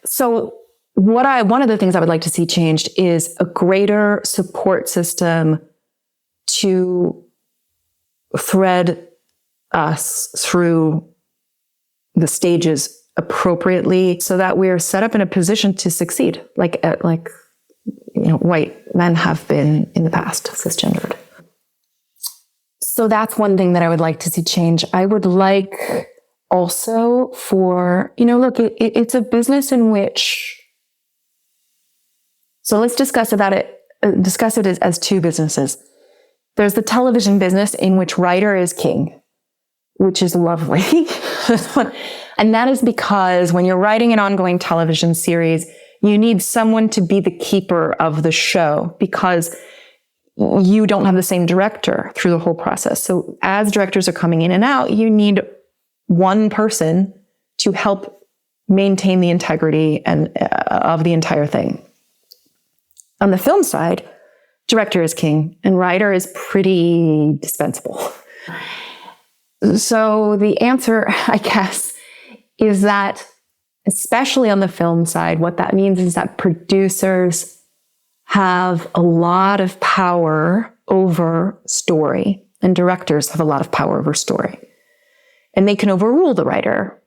So one of the things I would like to see changed is a greater support system to thread us through the stages appropriately so that we're set up in a position to succeed, like white men have been in the past, cisgendered. So that's one thing that I would like to see change. I would like also for, it's a business in which, so let's discuss it as two businesses. There's the television business in which writer is king, which is lovely. And that is because when you're writing an ongoing television series, you need someone to be the keeper of the show because you don't have the same director through the whole process. So as directors are coming in and out, you need one person to help maintain the integrity of the entire thing. On the film side, director is king and writer is pretty dispensable. So the answer, I guess, is that especially on the film side, what that means is that producers have a lot of power over story, and directors have a lot of power over story. And they can overrule the writer.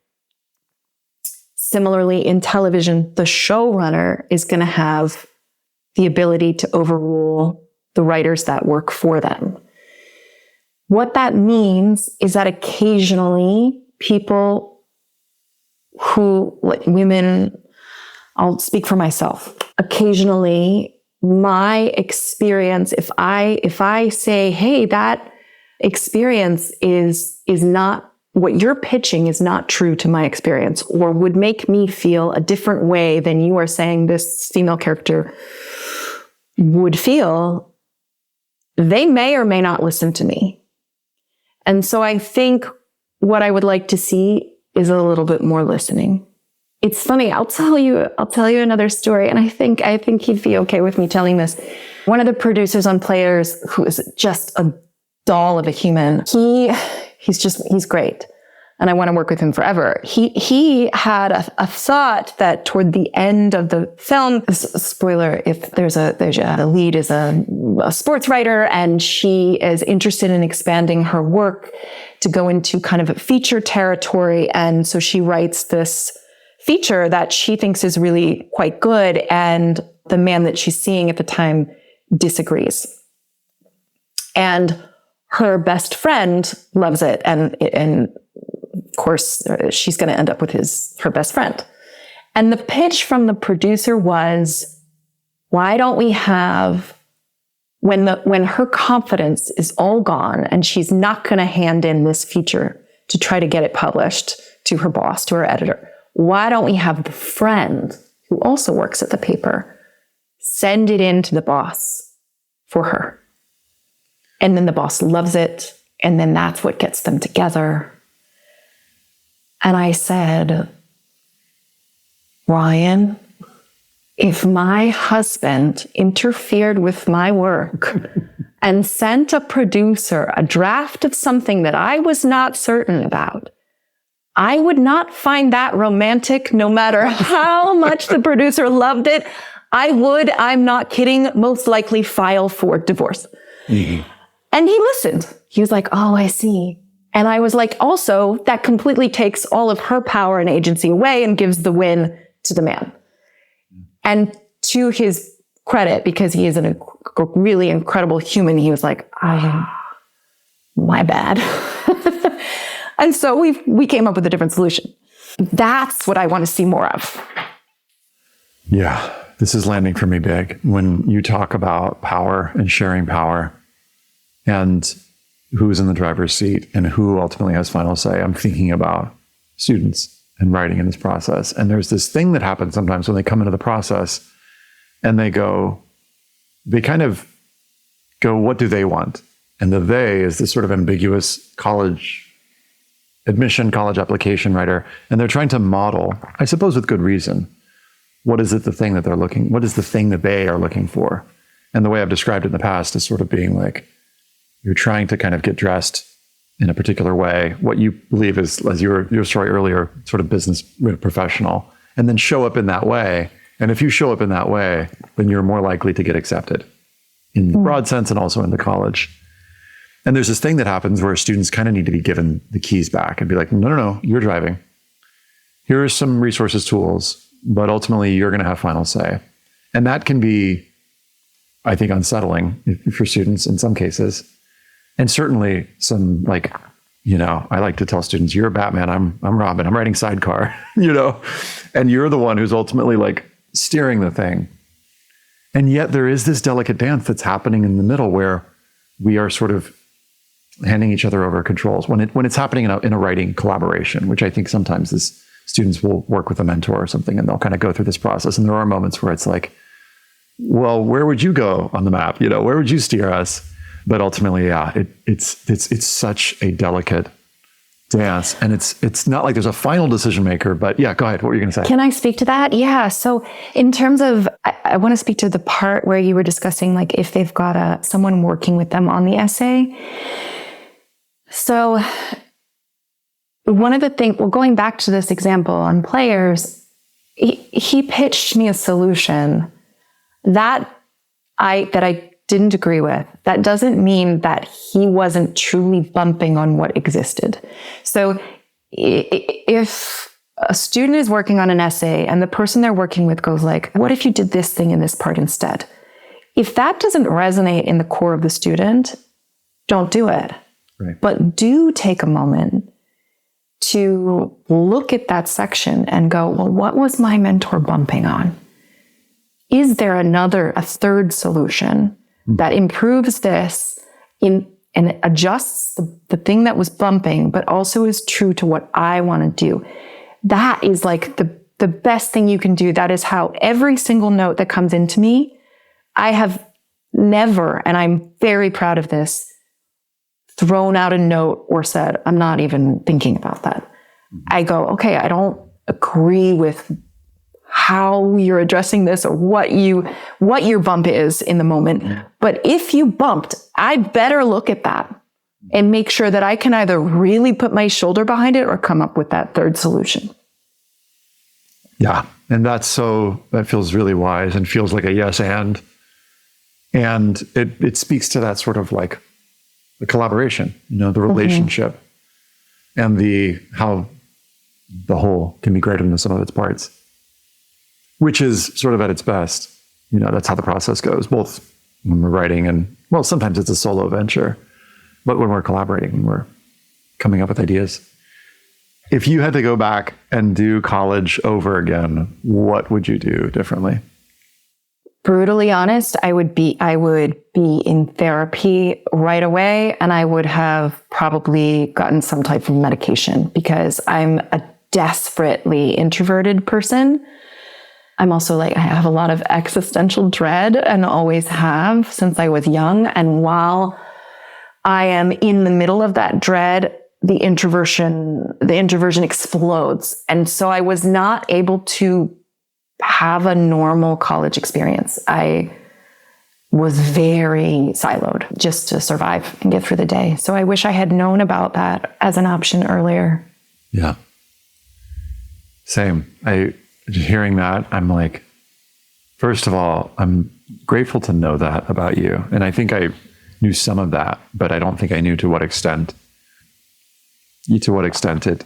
Similarly, in television, the showrunner is going to have the ability to overrule the writers that work for them. What that means is that occasionally people who, like women, I'll speak for myself, occasionally my experience, if I say, hey, that experience is not, what you're pitching is not true to my experience, or would make me feel a different way than you are saying this female character would feel, they may or may not listen to me. And so I think what I would like to see is a little bit more listening. It's funny. I'll tell you another story. And I think he'd be okay with me telling this. One of the producers on Players, who is just a doll of a human, he's great. and I want to work with him forever. He had a thought that toward the end of the film, spoiler, if the lead is a sports writer, and she is interested in expanding her work to go into kind of a feature territory. And so she writes this feature that she thinks is really quite good. And the man that she's seeing at the time disagrees. And her best friend loves it. And of course, she's going to end up with her best friend. And the pitch from the producer was, why don't we have, when her confidence is all gone and she's not going to hand in this feature to try to get it published to her boss, to her editor, why don't we have the friend who also works at the paper send it in to the boss for her? And then the boss loves it. And then that's what gets them together. And I said, Ryan, if my husband interfered with my work and sent a producer a draft of something that I was not certain about, I would not find that romantic, no matter how much the producer loved it. I would, I'm not kidding, most likely file for divorce. Mm-hmm. And he listened. He was like, oh, I see. And I was like, also, that completely takes all of her power and agency away and gives the win to the man. And to his credit, because he is a really incredible human, he was like, my bad. And so we came up with a different solution. That's what I want to see more of. Yeah, this is landing for me big. When you talk about power and sharing power and who's in the driver's seat and who ultimately has final say, I'm thinking about students and writing in this process. And there's this thing that happens sometimes when they come into the process and they kind of go, what do they want? And the they is this sort of ambiguous college application writer. And they're trying to model, I suppose with good reason, what is the thing that they are looking for? And the way I've described it in the past is sort of being like, you're trying to kind of get dressed in a particular way, what you believe is, as your story earlier, sort of business professional, and then show up in that way. And if you show up in that way, then you're more likely to get accepted in the broad sense and also in the college. And there's this thing that happens where students kind of need to be given the keys back and be like, no, you're driving. Here are some resources, tools, but ultimately you're going to have final say. And that can be, I think, unsettling for students in some cases. And certainly some I like to tell students, you're Batman, I'm Robin, I'm writing Sidecar, and you're the one who's ultimately like steering the thing. And yet there is this delicate dance that's happening in the middle where we are sort of handing each other over controls when it's happening in a writing collaboration, which I think sometimes students will work with a mentor or something and they'll kind of go through this process. And there are moments where it's like, well, where would you go on the map? Where would you steer us? But ultimately, yeah, it's such a delicate dance. And it's not like there's a final decision maker, but yeah, go ahead. What were you going to say? Can I speak to that? Yeah. So in terms of, I want to speak to the part where you were discussing, like if they've got someone working with them on the essay. So one of the things, going back to this example on players, he pitched me a solution that I didn't agree with. That doesn't mean that he wasn't truly bumping on what existed. So if a student is working on an essay and the person they're working with goes like, what if you did this thing in this part instead? If that doesn't resonate in the core of the student, don't do it. Right. But do take a moment to look at that section and go, well, what was my mentor bumping on? Is there a third solution that improves this and adjusts the thing that was bumping, but also is true to what I want to do? That is like the best thing you can do. That is how every single note that comes into me, I have never, and I'm very proud of this, thrown out a note or said, I'm not even thinking about that. Mm-hmm. I go, okay, I don't agree with how you're addressing this or what your bump is in the moment. Mm-hmm. But if you bumped, I better look at that and make sure that I can either really put my shoulder behind it or come up with that third solution. Yeah. And that feels really wise and feels like a yes and. And it speaks to that sort of like the collaboration, the relationship and how the whole can be greater than the sum of its parts, which is sort of at its best. That's how the process goes, both when we're writing and, well, sometimes it's a solo venture, but when we're collaborating, when we're coming up with ideas. If you had to go back and do college over again, what would you do differently? Brutally honest, I would be in therapy right away, and I would have probably gotten some type of medication because I'm a desperately introverted person. I'm also I have a lot of existential dread and always have since I was young. And while I am in the middle of that dread, the introversion explodes. And so I was not able to have a normal college experience. I was very siloed just to survive and get through the day. So I wish I had known about that as an option earlier. Yeah. Same. Hearing that, I'm like, first of all, I'm grateful to know that about you. And I think I knew some of that, but I don't think I knew to what extent it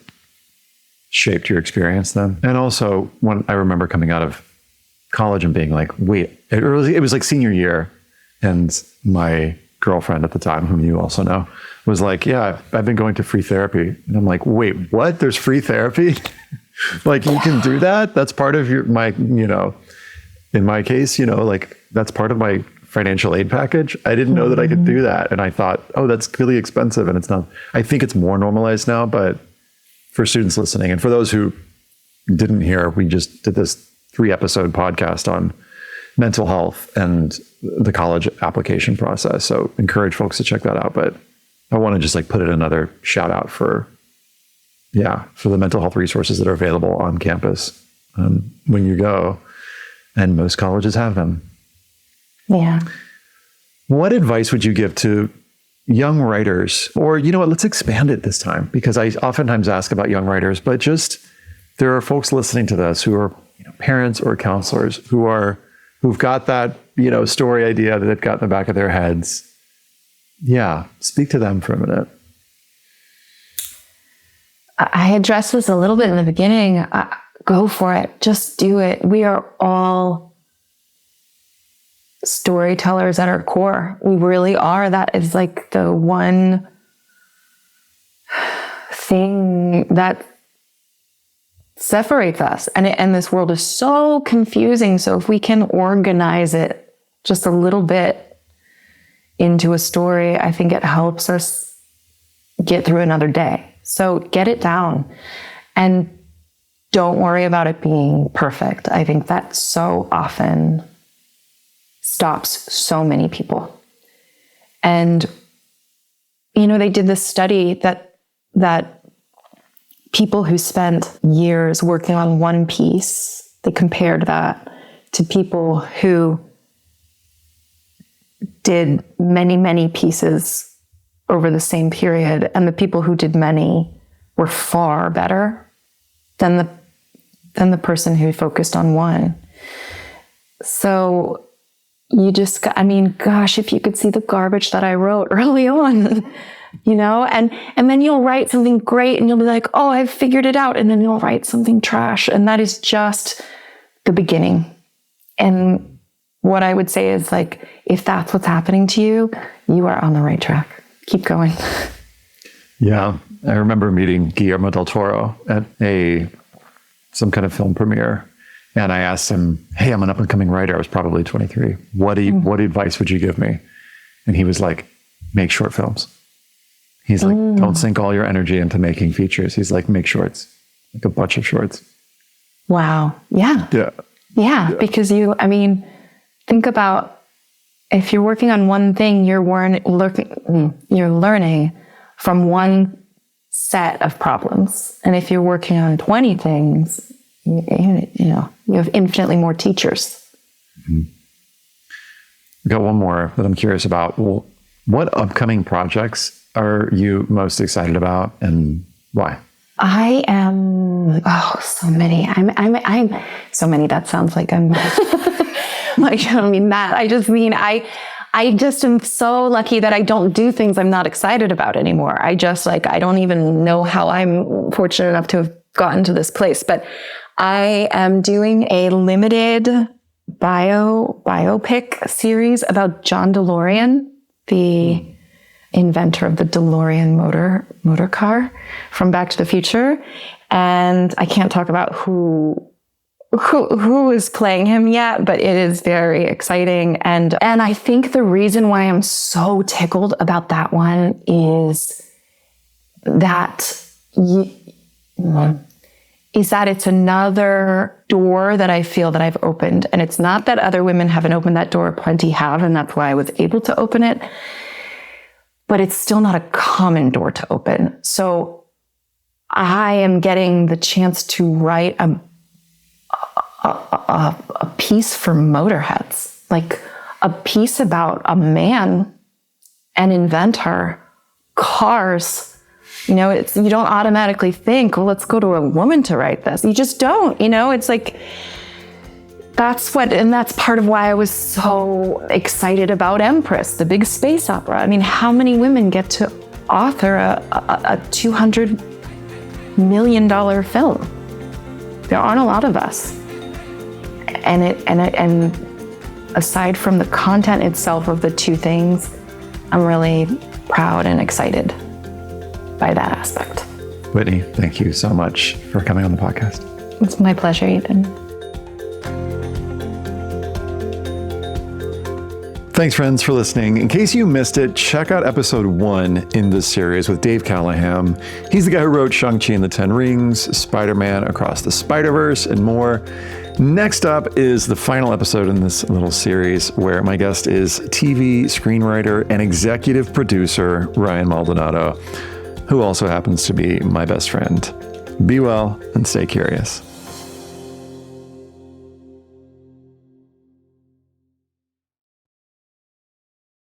shaped your experience then. And also, when I remember coming out of college and being like, wait, it was like senior year, and my girlfriend at the time, whom you also know, was like, yeah, I've been going to free therapy. And I'm like, wait, what? There's free therapy? Like, you can do that? That's part of in my case, that's part of my financial aid package. I didn't know that I could do that. And I thought, oh, that's really expensive. And it's not. I think it's more normalized now, but for students listening, and for those who didn't hear, we just did this 3-episode podcast on mental health and the college application process. So encourage folks to check that out. But I want to just put in another shout out for the mental health resources that are available on campus when you go. And most colleges have them. Yeah. What advice would you give to young writers? Or, let's expand it this time, because I oftentimes ask about young writers, but just there are folks listening to this who are parents or counselors who've got that, story idea that they've got in the back of their heads. Yeah. Speak to them for a minute. I addressed this a little bit in the beginning. Go for it. Just do it. We are all storytellers at our core. We really are. That is the one thing that separates us. And this world is so confusing. So if we can organize it just a little bit into a story, I think it helps us get through another day. So get it down and don't worry about it being perfect. I think that so often stops so many people. And, they did this study that people who spent years working on one piece, they compared that to people who did many, many pieces over the same period, and the people who did many were far better than the person who focused on one. So you just, gosh, if you could see the garbage that I wrote early on, and then you'll write something great and you'll be like, oh, I've figured it out. And then you'll write something trash. And that is just the beginning. And what I would say is if that's what's happening to you, you are on the right track. Keep going. Yeah. I remember meeting Guillermo del Toro at some kind of film premiere. And I asked him, hey, I'm an up and coming writer. I was probably 23. What advice would you give me? And he was like, make short films. He's like, don't sink all your energy into making features. He's like, make shorts, a bunch of shorts. Wow. Yeah. Yeah. Yeah. Because think about, if you're working on one thing, you're learning from one set of problems. And if you're working on 20 things, you have infinitely more teachers. Mm-hmm. I've got one more that I'm curious about. Well, what upcoming projects are you most excited about and why? I am, so many. I'm so many. That sounds like I'm like, I don't mean that. I just mean, I just am so lucky that I don't do things I'm not excited about anymore. I don't even know how I'm fortunate enough to have gotten to this place, but I am doing a limited biopic series about John DeLorean, the inventor of the DeLorean motor car from Back to the Future. And I can't talk about who is playing him yet, but it is very exciting. And I think the reason why I'm so tickled about that one is that it's another door that I feel that I've opened. And it's not that other women haven't opened that door, plenty have, and that's why I was able to open it. But it's still not a common door to open. So I am getting the chance to write a piece for motorheads, like a piece about a man, an inventor, cars. You know, you don't automatically think, well, let's go to a woman to write this. You just don't, it's like, that's part of why I was so excited about Empress, the big space opera. I mean, how many women get to author a $200 million film? There aren't a lot of us. And aside from the content itself of the two things, I'm really proud and excited by that aspect. Whitney, thank you so much for coming on the podcast. It's my pleasure, Ethan. Thanks, friends, for listening. In case you missed it, check out episode 1 in this series with Dave Callahan. He's the guy who wrote Shang-Chi and the Ten Rings, Spider-Man Across the Spider-Verse, and more. Next up is the final episode in this little series where my guest is TV screenwriter and executive producer Ryan Maldonado, who also happens to be my best friend. Be well and stay curious.